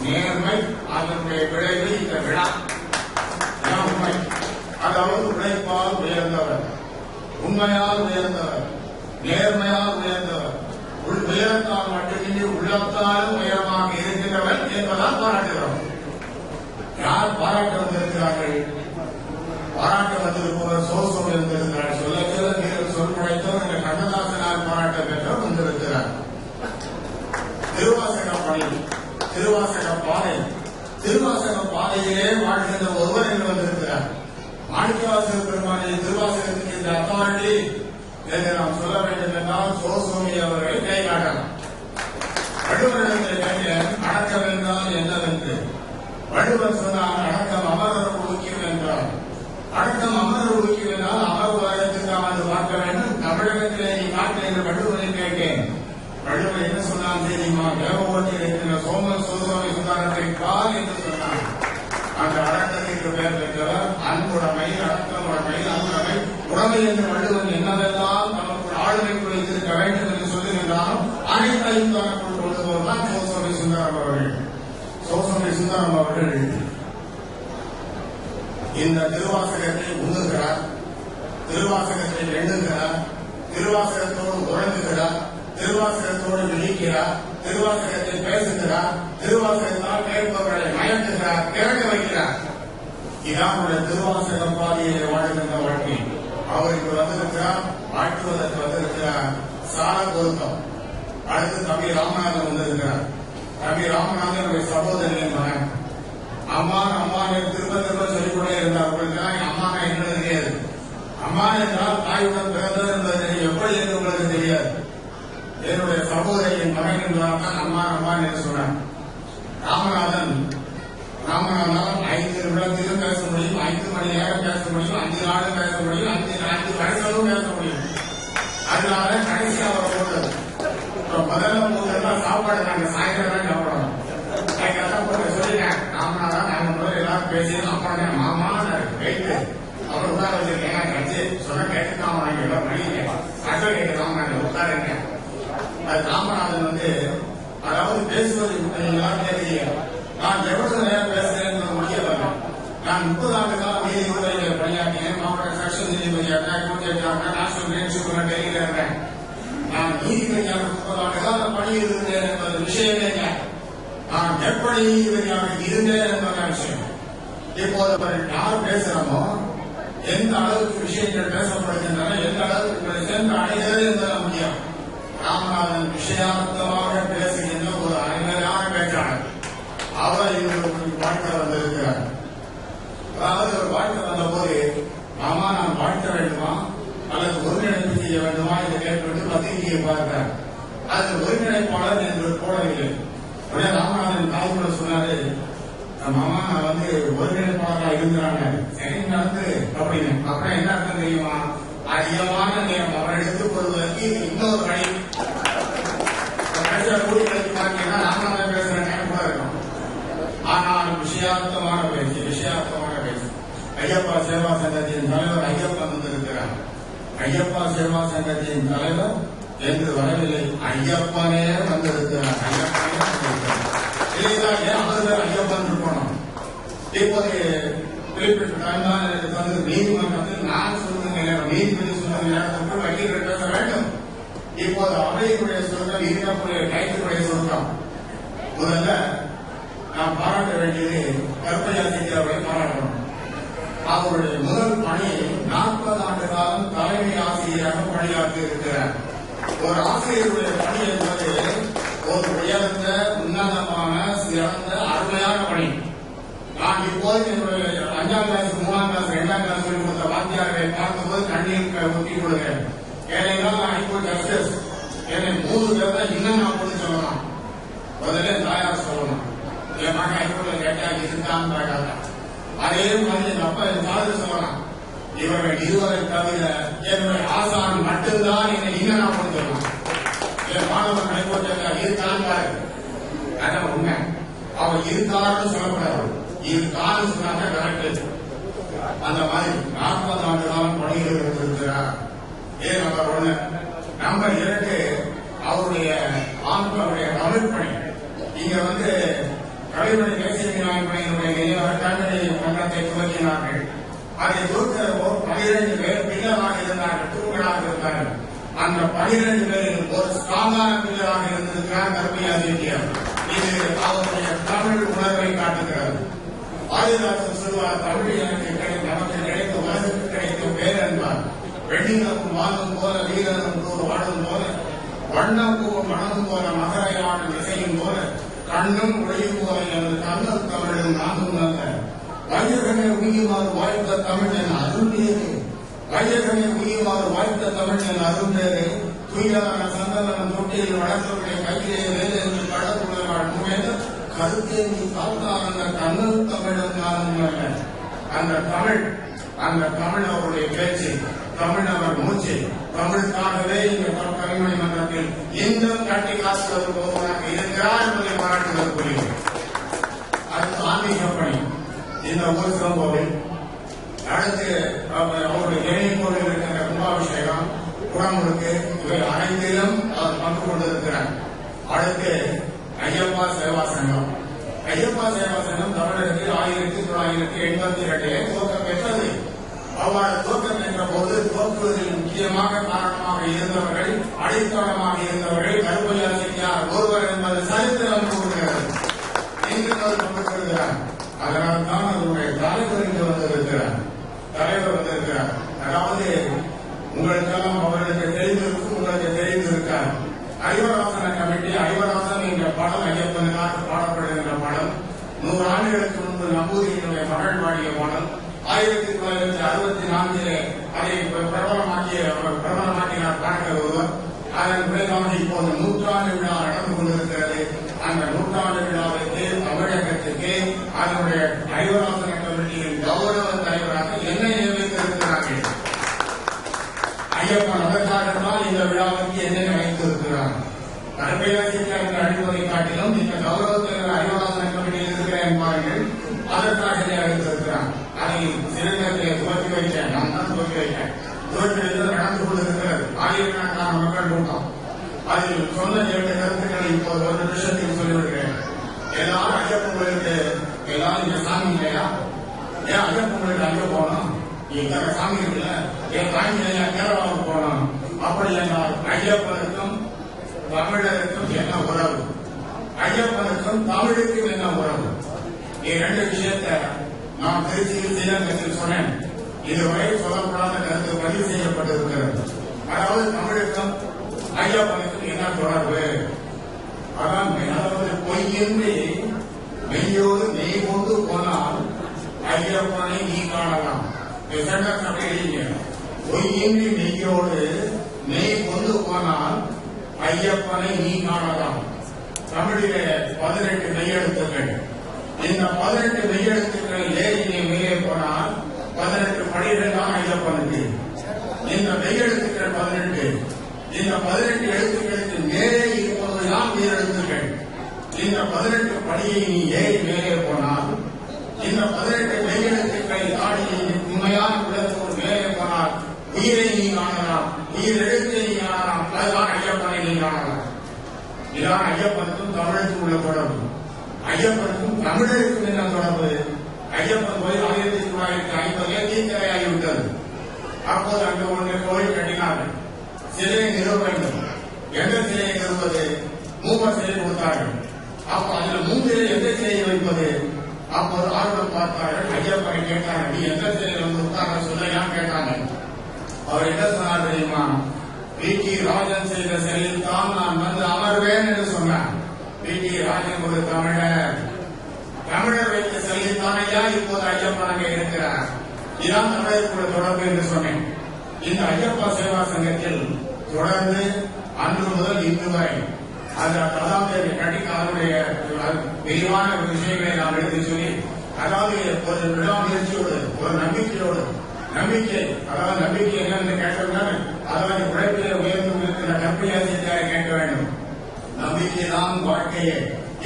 நேர்மை, அதனுடைய விளைவு இந்த விழா உண்மை. அதாவது உழைப்பால் உயர்ந்தவர், உண்மையால் உயர்ந்தவர், நேர்மையால் உயர்ந்தவர், உயரத்தால் மட்டுமின்றி உள்ளத்தாலும் உயரமாக இருக்கிறவர் என்பதால் பாராட்டுகிறோம். யார் பாராட்ட வந்திருக்கிறார்கள்? பாராட்ட வந்திருப்பவர் சோசோடு இருந்திருக்கிறார். சொல்ல சொல்ல நீங்கள் சொல் படைத்தவர் என்ற கண்ணதாசனால் பாராட்ட பெற்றவர் வந்திருக்கிறார். திருவாசக பணி, திருவாசக பாதை, திருவாசக பாதையிலே வாழ்கின்ற ஒருவர் என்று வந்திருக்கிறார். மாணிக்கவாசக பெருமானை திருவாசகத்துக்கு இந்த அத்தாரிட்டி என்று நாம் சொல்ல வேண்டும் என்றால் சோசுவாமி அவர்களை கை காட்டலாம். வள்ளுவரிடத்தில் கேட்டேன், அடக்கம் என்றால் என்னவென்று. வள்ளுவர் சொன்னால் அடக்கம் அமரர் ஒழுக்கியம் என்றார். அடக்கம் அமரர் ஒழுக்கியம் என்றால் அமர் உலகத்துக்கு அமர்ந்து பார்க்க வேண்டும். தமிழகத்திலே நீ காட்டு என்று வள்ளுவரை கேட்டேன். வள்ளுவர் என்ன சொன்னான் தெரியுமா? தேவகோட்டில் இருக்கிற சோமன் சோதனை சுதாரத்தை கால் என்று சொன்னார். அந்த அடக்கத்திற்கு பெயர் பெற்றவர் அன்புடைமை, அடக்கமுடைமை, அன்புடைமை, உடைமை என்று வள்ளுவன் என்னவெல்லாம் நமக்கு ஆளுமைக்கு வைத்திருக்க வேண்டும் என்று சொல்லுகின்றாலும் அனைத்தையும் தனக்குள் கொண்டு போவதுதான் சோசோமி சுந்தரம் அவர்கள். சோசோமி சுந்தரம் அவர்கள் இந்த திருவாசகத்தை உண்ணுகிறார், திருவாசகத்தை எண்ணுகிறார், திருவாசகத்தோடு உறங்குகிறார், திருவாசகத்தோடு விழிக்கிறார், திருவாசகத்தை பேசுகிறார், திருவாசகத்தால் கேட்பவர்களை மயக்குகிறார், கேட்க வைக்கிறார். இதான் திருவாசக பாதையிலே வாழ்கின்ற வாழ்க்கை. அவருக்கு வந்திருக்கிறார், வாழ்த்துவதற்கு வந்திருக்கிறார் சால பொருத்தம். அடுத்து தம்பி ராமநாதன் வந்திருக்கிறார். தம்பி ராமநாதன் சகோதரின் மகன். அம்மா அம்மா திரும்ப திரும்ப சொல்லிக்கொண்டே இருந்தார். உங்களுக்கு அம்மா என்ன தெரியாது. அம்மா என்றால் தாயுடன் பிறந்தது என்பது எப்படி என்று உங்களுக்கு தெரியாது. என்னுடைய சகோதரியின் மகன் என்பதால் அம்மா அம்மா என்று சொன்னார். ராமநாதன் 5 நிமிடத்திலும் பேச முடியும், 5 மணி நேரம் பேச முடியும், 5 நாளும் பேச முடியும், 5 வருஷமும் பேச முடியும். அதனால கடைசி அவரை போட்டது. முதல்ல சாப்பாடு நாங்கள் சாயந்தரம் சாப்பிடணும். சொல்லிட்டேன் ராமநாதன் நாங்கள் முதல்ல எல்லாரும் பேசி அப்புறம் மாமா வெயிட்டு அவர் உட்கார வச்சிருக்கேன் கட்சி சொன்ன கேட்டுக்காம வாங்க மணிங்க அட்வொகேட் வாங்க உட்காருங்க. அது ராமநாதன் வந்து அதாவது பேசுவது எல்லாருமே தெரியும். நான் எவ்வளவு நேரம் பேசுறேன்னு முடிய வரல. நான் 30 ஆண்டு காலம் நீதித்துறையில் பணியாற்றினேன். மாவட்ட செக்ஷன் நீதிபதியாக நேஷனல் கிரேன்ஷிப் டெல்லியில் இருந்தேன். நான் நீதிபதியாக 30 ஆண்டு காலம் பணியில் இருந்தேன் என்பது விஷயமே இல்லை. நான் எப்படி நீதிபதியாக இருந்தேன் என்பது விஷயம். இப்போது யார் பேசுறோமோ எந்த அளவுக்கு விஷயங்கள் பேசப்படுகின்றன, எந்த அளவுக்கு சென்று அடைகிறது என்பது முக்கியம். ராமநாதன் விஷயார்த்தமாக பேசுகின்ற ஒரு அறிஞரான பேச்சாளர். அவர் இவர்களுக்கு வாழ்க்கை வந்திருக்கிறார். அதாவது ஒரு வாழ்க்கை வந்த போது மாமா நான் வாழ்த்த வேண்டுமா அல்லது ஒருங்கிணைப்பு செய்ய வேண்டுமா என்று கேட்டுவிட்டு பத்திரிகையை பார்த்தார். அது ஒருங்கிணைப்பாளர் என்று போடவில்லை. உடனே ராமநாதன் காய்கூட சொன்னாரு, மாமா நான் வந்து ஒருங்கிணைப்பாளராக இருந்தாங்க சரி நடந்து அப்படின்னு. அப்புறம் என்ன அர்த்தம் தெரியுமா? அதிகமான நேரம் அவரை எடுத்துக் கொள்வதற்கு இது இன்னொரு வழி. பார்த்தீங்கன்னா ராமநாதன் பேசுற நேரம் கூட இருக்கும். ஆனால் விஷயார்த்தமான பேச்சு. ஐயப்பா சேவா சங்கத்தின் தலைவர் ஐயப்பன் வந்திருக்கிறார். ஐயப்பா சேவா சங்கத்தின் தலைவர் என்று வரவில்லை, ஐயப்பனே வந்திருக்கிறார். ஐயப்பன் இருக்கணும். இப்போது குறிப்பிட்ட டைம் தான் எனக்கு வந்து நீதிமன்றத்தில் நான் சொல்லுங்க நேரம், நீதிபதி சொல்லுங்க நேரத்திற்கு வக்கீல்கள் பேச வேண்டும். இப்போது அவையினுடைய சுருக்கம், இருக்கக்கூடிய கைத்துடைய சுருக்கம். முதல்ல நாம் பாராட்ட வேண்டியது கருப்பையா அவர்களை பாராட்டணும். அவருடைய முதல் பணி 40 ஆண்டு காலம் தலைமை ஆசிரியராக பணியாற்றி இருக்கிறார். ஒரு ஆசிரியருடைய பணி என்பது ஒரு உயர்ந்த உன்னதமான சிறந்த அருமையான பணி. நான் இப்போது என்னுடைய 5ஆம் கிளாஸ் 3ஆம் கிளாஸ் 2ஆம் கிளாஸ் சொல்லிக் கொடுத்த வாத்தியார்களை பார்க்கும்போது கண்ணீர் ஊட்டி கொடுக்கிறேன். ஏனென்றால் நான் இப்போ ஜஸ்டிஸ் என்னை 3 பேர் தான் இன்னும் நான் கொண்டு சொல்லலாம். முதல்ல தாயார் சொல்லணும், என் மகன் ஐகோர்ட்ல கேட்டா இருந்தான்னு கேட்டாங்க. அதே மாதிரி என் அப்பா என் தாய் சொல்லலாம், இவர்கள் இருவரை தவிர என்னுடைய ஆசான் மட்டும்தான் என்னை இன்னும் நான் கொண்டு சொல்லலாம். என் மாணவன் ஐகோர்ட்ல இருக்கான்னு பாரு, அதான் உண்மை. அவன் இருக்காருன்னு சொல்லக்கூடாது, இருக்கான்னு சொன்னாங்க கரெக்ட். அந்த மாதிரி 40 ஆண்டு காலம் பணியில் இருந்திருக்கிறார். ஏன் நம்பர் 1. நம்பர் 2, அவருடைய ஆண்களுடைய தமிழ் பணி. இங்க வந்து கலைமணி தேசிய விநாயகனுடைய கல்வி மன்றத்தை துவக்கினார்கள். அதை துவக்கிறப்போ 12 பேர் பில்லராக இருந்தார்கள், தூண்களாக இருந்தார்கள். அந்த 12 பேரில் ஒரு சாதாரண பில்லராக இருந்திருக்கிறார் கருப்பையாசிரியர். இது அவருடைய தமிழ் உணர்வை காட்டுகிறது. ஆதிதாசன் சொல்வார், தமிழ் எனக்கு நமக்கு கிடைத்த உலகத்துக்கு கிடைத்த பேர் என்பார். வெண்ணிலும் வாழும் போல வீரனும் கூறு வாழும் போல வண்ணம் பூவும் மனதும் போல மகரையான இசையும் போல கண்ணும் ஒளியும் போல எனது கண்ணல் தமிழும் நானும் நல்ல வையகமே உயிர்மாறு வாய்த்த தமிழ் என் அருள்பேரு. வையகமே உயிர்மாறு வாய்த்த தமிழ் என் அருள்பேரு. துயிலான சந்தனம் தொட்டியில் வளர்த்தவருடைய கையிலே வேலை என்று கடற்குள்ளாள் முயல கருத்தேந்தி காத்தார் அந்த கண்ணல் தமிழும் நானும் நல்ல. அந்த தமிழ் அவருடைய பேச்சு, தமிழ் அவர் மூச்சு. தமிழுக்காகவே இந்த கல்வி மன்றத்தில் இன்னும் கட்டி காசுவது போவதாக இருக்கிறார் என்பதை பாராட்டுவதற்குரிய அடுத்து ஆன்மீக பணி. இந்த ஊர் சம்பவம் அடுத்து அவருடைய இணை கோவில் இருக்கிற கும்பாபிஷேகம், குடமுழுக்கு, இவை அனைத்திலும் அவர் பங்கு கொண்டிருக்கிறார். அடுத்து ஐயப்பா சேவா சங்கம். ஐயப்பா சேவா சங்கம் தமிழகத்தில் 1982 துவக்கம் பெற்றது. அவ்வாறு துவக்கம் என்ற போது துவக்குவதில் முக்கியமாக காரணமாக இருந்தவர்கள், அடித்தளமாக இருந்தவர்கள் கருப்பையா செட்டியார் ஒருவர் என்பது சரித்திரம் கூறுகிறது. இன்று அவர் கொண்டிருக்கிறார். அதனால் தான் அவருடைய தலைவர் இன்று வந்திருக்கிறார். அதாவது உங்களுக்கெல்லாம் அவர்களுக்கு தெரிந்திருக்கும், உங்களுக்கு தெரிந்திருக்கார். ஐவராசன கமிட்டி, ஐவராசன் என்ற படம் ஐயப்பனுக்காக பாடப்படுகின்ற படம் 100 ஆண்டுகளுக்கு முன்பு நம்பூதியினுடைய மகள் பாடிய பாடல். 1964 அதை பிரபலமாக்கினார் பாடகர் ஒருவர். அதன் பிறகாக இப்போது 100ஆண்டு விழா நடந்து கொண்டிருக்கிறது. அந்த 100ஆண்டு விழாவிற்கு தமிழகத்துக்கு அதனுடைய ஐவராசன கமிட்டியின் கௌரவ தலைவராக என்னை நியமித்திருக்கிறார்கள். ஐயப்பன் அதற்காகத்தான் இந்த விழாவுக்கு என்னை வைத்திருக்கிறார். கருப்பையாசிரியர் அடிப்பதை காட்டிலும் இந்த கௌரவ தலைவர் ஐவராசன கமிட்டியில் இருக்கிற என்பார்கள் அதற்காக அழைத்திருக்கிறார். தமிழகத்தை துவக்கி வைத்தேன். நான் தான் துவக்கி வைத்தேன். துவக்கி வைத்தது நடந்து கொண்டிருக்கிறது. ஆயிரக்கணக்கான மக்கள் கூட்டம். அதில் சொன்ன 2 கருத்துக்களை இப்போது ஒரு நிமிஷத்தில் சொல்லிவிடுகிறேன். எல்லாரும் ஐயப்பன் கோயிலுக்கு எல்லாரும் இங்க சாமி இல்லையா? ஏன் ஐயப்பன் கோயிலுக்கு அங்க போனோம்? இங்க சாமி இருக்குல்ல, என் சாமி இல்லையா கேரளாவுக்கு போனோம்? அப்படி என்றால் ஐயப்பனுக்கும் தமிழருக்கும் என்ன உறவு? ஐயப்பனுக்கும் தமிழுக்கும் என்ன உறவு? 2 விஷயத்தை நான் திருச்சியில் ஸ்ரீரங்கத்தில் சொன்னேன். இதுவரை சொல்லப்படாத கருத்து பதிவு செய்யப்பட்டிருக்கிறது. அதாவது தமிழுக்கும் ஐயப்பனுக்கும் என்ன தொடர்பு? அதான் அதாவது பொய்யின்றி மெய்யோடு நெய் கொண்டு போனால் ஐயப்பனை நீ காணலாம். பொய்யின்றி மெய்யோடு நெய் கொண்டு போனால் ஐயப்பனை நீ காணலாம். தமிழிலே 18 மெய்யெழுத்துக்கள். இந்த 18 மெய்யெழுத்துக்கள் ஏறினை மேலே போனால் 18 படிகள் தான் ஐயப்பனுக்கு. இந்த மெய்யெழுத்துக்கள் 18. இந்த 18 எழுத்துக்களுக்கு மேலே இருப்பதுதான் உயிரெழுத்துக்கள். இந்த 18 படியை நீ ஏறி மேலே போனால், இந்த 18 மெய்யெழுத்துக்களை தாண்டி உண்மையான விடத்தோடு மேலே போனால் உயிரை நீ காணலாம், உயிர் எழுத்தை நீ காணலாம். அதுதான் ஐயப்பனை நீ காணலாம். இதான் ஐயப்பனுக்கும் தமிழுக்கும் உள்ள தொடர்பு. ஐயப்பனுக்கும் தமிழருக்கும் என்ன தொடர்பு? ஐயப்பன் கோயில் 1950 தீக்கிரையாகிவிட்டது. அப்போது அங்கு ஒன்று கோயில் கட்டினார்கள். சிலையை நிறுவ வேண்டும். எந்த சிலையை நிறுவது? மூவர் சிலை கொடுத்தார்கள். அப்ப அதுல 3 எந்த சிலையை வைப்பது? அப்போது ஆர்வம் பார்த்தார்கள். ஐயப்பனை கேட்டார்கள், நீ எந்த சிலையில் வந்து உட்கார சொல்லையான்னு கேட்டாங்க. அவர் என்ன சொன்னார் தெரியுமா? வி.டி. ராஜன் செய்த சிலையில் தான் நான் வந்து அமர்வேன் என்று சொன்னார். வி.டி. ராஜன் ஒரு தமிழர். தமிழர் வைத்த சிலையில் தானையா இப்போது ஐயப்பன் அங்கே இருக்கிறார். இதான் தமிழருக்குள்ள தொடர்பு என்று சொன்னேன். இந்த ஐயப்பா சேவா சங்கத்தில் தொடர்ந்து அன்று முதல் இன்று வரை அதாவது கட்டிக்க அதனுடைய விரிவான விஷயங்களை நாம் எடுத்து சொல்லி, அதாவது ஒரு விடாமுயற்சியோடு ஒரு நம்பிக்கையோடு நம்பிக்கை என்னன்னு கேட்டோம்னா, அதாவது உழைப்பிலே உயர்ந்து இருக்கிற கற்பியாசிரியை கேட்க வேண்டும். நம்பிக்கை தான் வாழ்க்கையே.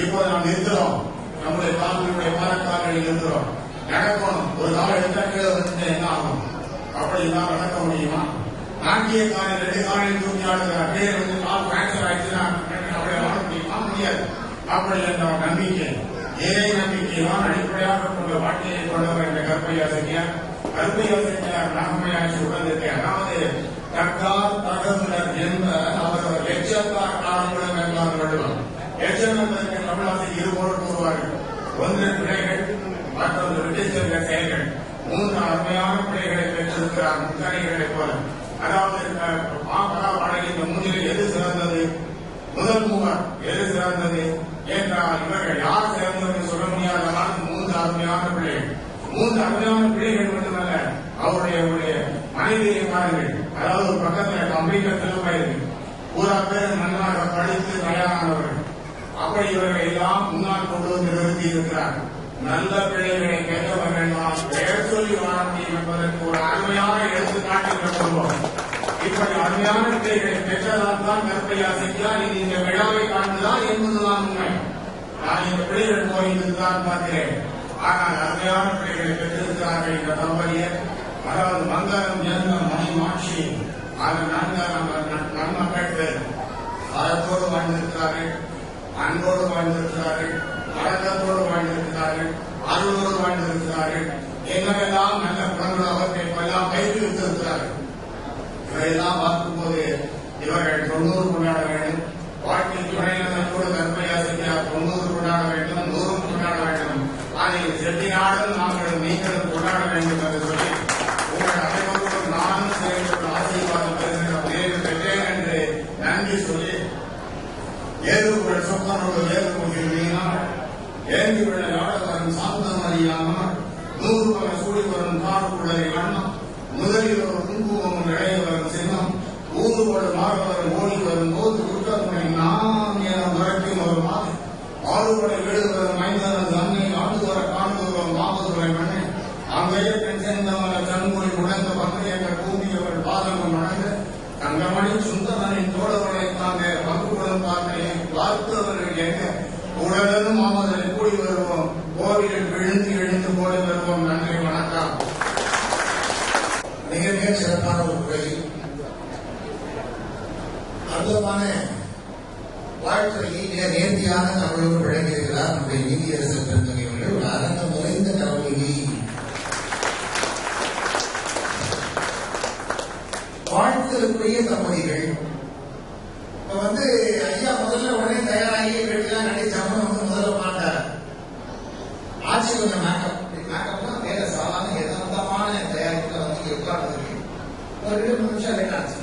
இப்போது நாம் இருக்கிறோம், நம்முடைய தாங்களுடைய பாலக்காரர்கள் இருக்கிறோம், நடக்கணும். ஒரு காலம் எடுத்தா கீழே வந்து என்ன ஆகும்? அப்படி தான் நடக்க முடியுமா? நாட்டிய காலில் 2 காலையில் தூக்கி ஆடுகிறார். பேர் வந்து கால் பிராக்சர் ஆயிடுச்சுன்னா அப்படியே ஆட முடியுமா? முடியாது. அப்படி என்ற நம்பிக்கை, ஏழை நம்பிக்கை தான் அடிப்படையாக கொண்ட வாழ்க்கையை கொண்டவர் என்ற கற்பையாசிரியர் நாகமையாட்சி உடனே, அதாவது தக்கார் தகவலர் என்ப அவர் எச்சத்தார் காரணம் என்றார் வள்ளுவர். எச்சம் என்பதற்கு தமிழாசிரியர் 2 பொருள் கூறுவார்கள். ஒன்று பிழைகள், மற்றொன்று விட்டுச்சென்ற செயல்கள். 3 அருமையான பிள்ளைகளை பெற்றிருக்கிறார் முத்தணிகளைப் போல. அதாவது இந்த 3 எது சிறந்தது? முதல் 3 எது சிறந்தது என்றால் இவர்கள் யார் சிறந்தது சொல்ல முடியாத 3 அருமையான பிள்ளைகள். 3 அருமையான பிள்ளைகள் மட்டுமல்ல, அவருடைய மனைவியை பாருங்கள். அதாவது ஒரு பக்கத்தில் கம்ப்ளீட்டா செலவாக இருக்கு. பூரா பேர் நன்றாக படித்து தயாரானவர்கள். அப்படி இவர்கள் எல்லாம் முன்னால் கொண்டு வந்து நிறுத்தி இருக்கிறார். நல்ல பிள்ளைகளை பெற்றவர்கள் நாம் பெயர் சொல்லி வாழ முடியும் என்பதற்கு ஒரு அருமையான எடுத்துக்காட்டு கொள்வோம். இப்படி அருமையான பிள்ளைகளை பெற்றதால் தான் கற்பையாசிரியா இந்த விழாவை காண்பதுதான் என்பதுதான் உண்மை. நான் இந்த பிள்ளைகள் கோயிலுக்கு தான் பார்க்கிறேன். ஆனால் அருமையான பிள்ளைகளை பெற்றிருக்கிறார்கள் இந்த தம்பதியர். அதாவது மங்களம் ஜென்ம மணிமாட்சி அது நன்மக்கள் அறத்தோடு வாழ்ந்திருக்கிறார்கள், அன்போடு வாழ்ந்திருக்கிறார்கள், அடக்கத்தோடு வாழ்ந்திருக்கிறார்கள், அருளோடு வாழ்ந்திருக்கிறார்கள். எங்கெல்லாம் நல்ல குணங்கள் அவற்றை எல்லாம் பயிற்றுவித்திருக்கிறார்கள். இவையெல்லாம் பார்க்கும்போது இவர்கள் 90 கொண்டாட வேண்டும். வாழ்க்கை துணையினத்தோடு கற்பையாசிரியார் 90 கொண்டாட வேண்டும், 100 கொண்டாட வேண்டும். அதை செட்டிநாடும் நாங்கள் நீங்களும் கொண்டாட வேண்டும் என்று சொல்லி உங்கள் அனைவரோடு நானும் சேர்ந்து ஆசீர்வாதம் பெற்றேன் என்று நன்றி சொல்லி ஏதுகள் சொப்பனோடு ஏதுகிறார். ஏந்தி விட யாழவரும் சாந்தம் அறியாமல் 100 பல சூடி வரும் காடுக்குள்ளரை வண்ணம் முதலில் ஒரு குங்குமம் இழைய வரும் சின்னம் ஊதுபோடு மாறுவரும் ஓடி வரும் போது குற்றமுனை நாம் என உரைக்கும் ஒரு மாதிரி ஆறுபடை எழுதுவரும் மைந்தனது அன்னை ஆண்டுவர காணுவரும் மாமதுரை மண்ணை அங்கைய பெண் சேர்ந்தவன கண்மொழி உணர்ந்த பங்கையற்ற கூடியவர்கள் பாதங்கள் வணங்க தங்கமணி சுந்தரனின் தோழர்களை தாங்க பங்குடன் பார்த்தவர்கள் எங்க உடலும் மாமதரை கூடி வருவோம். கோவிலில் விழுந்து எழுந்து போய் வருவோம். நன்றி, வணக்கம். மிக மிக சிறப்பான ஒரு முறையில் அற்புதமான வாழ்த்துறையை மிக நேர்த்தியான தமிழோடு வழங்கியிருக்கிறார் நம்முடைய நீதியரசர் பெருந்தகை அவர்கள். ஒரு அரங்கம் நிறைந்த கரவொலியை வாழ்த்துக்குரிய தம்பதிகள். இப்ப ஐயா முதல்ல உடனே தயாராகி வீட்டுலாம் நடிச்சாம முதல்ல மாட்டார். ஆட்சி கொஞ்சம் மேக்கப்னா வேற சாதாரண எதார்த்தமான தயாரிப்புல உட்கார்ந்ததுக்கு ஒரு 2-3 நிமிஷம் லேட் ஆச்சு.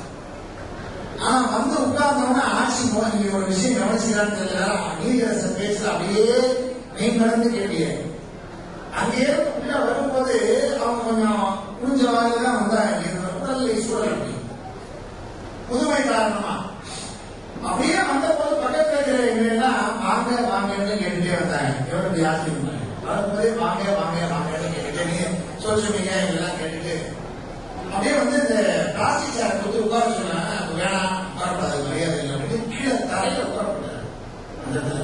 ஆனா உட்கார்ந்தோம்னா ஆட்சி நீங்க ஒரு விஷயம் கவனிச்சுக்கிறான்னு தெரியல. நீதியரசர் பேச்சுல அப்படியே மெயின் நடந்து கேட்டீங்க. அங்கேயே உள்ள வரும்போது அவங்க கொஞ்சம் புரிஞ்ச வாயில்தான் வந்தாங்க. உடல்நிலை சூழல் புதுமை காரணமா அப்படியே வந்த போது பக்கத்துல இருக்கிற என்னன்னா வாங்க வாங்கன்னு கேட்டுட்டே வந்தாங்க. எவ்வளவு ஆட்சி வரும்போதே வாங்க வாங்க வாங்கன்னு கேட்டுட்டே சோசியல் மீடியா இதெல்லாம் கேட்டுட்டு அப்படியே இந்த பிளாஸ்டிக் சேர் கொடுத்து உட்கார சொன்னாங்க. வேணாம் உட்காரப்படாது, மரியாதை இல்லை அப்படின்னு கீழே தரையில உட்காரப்படாது. அந்த இடத்துல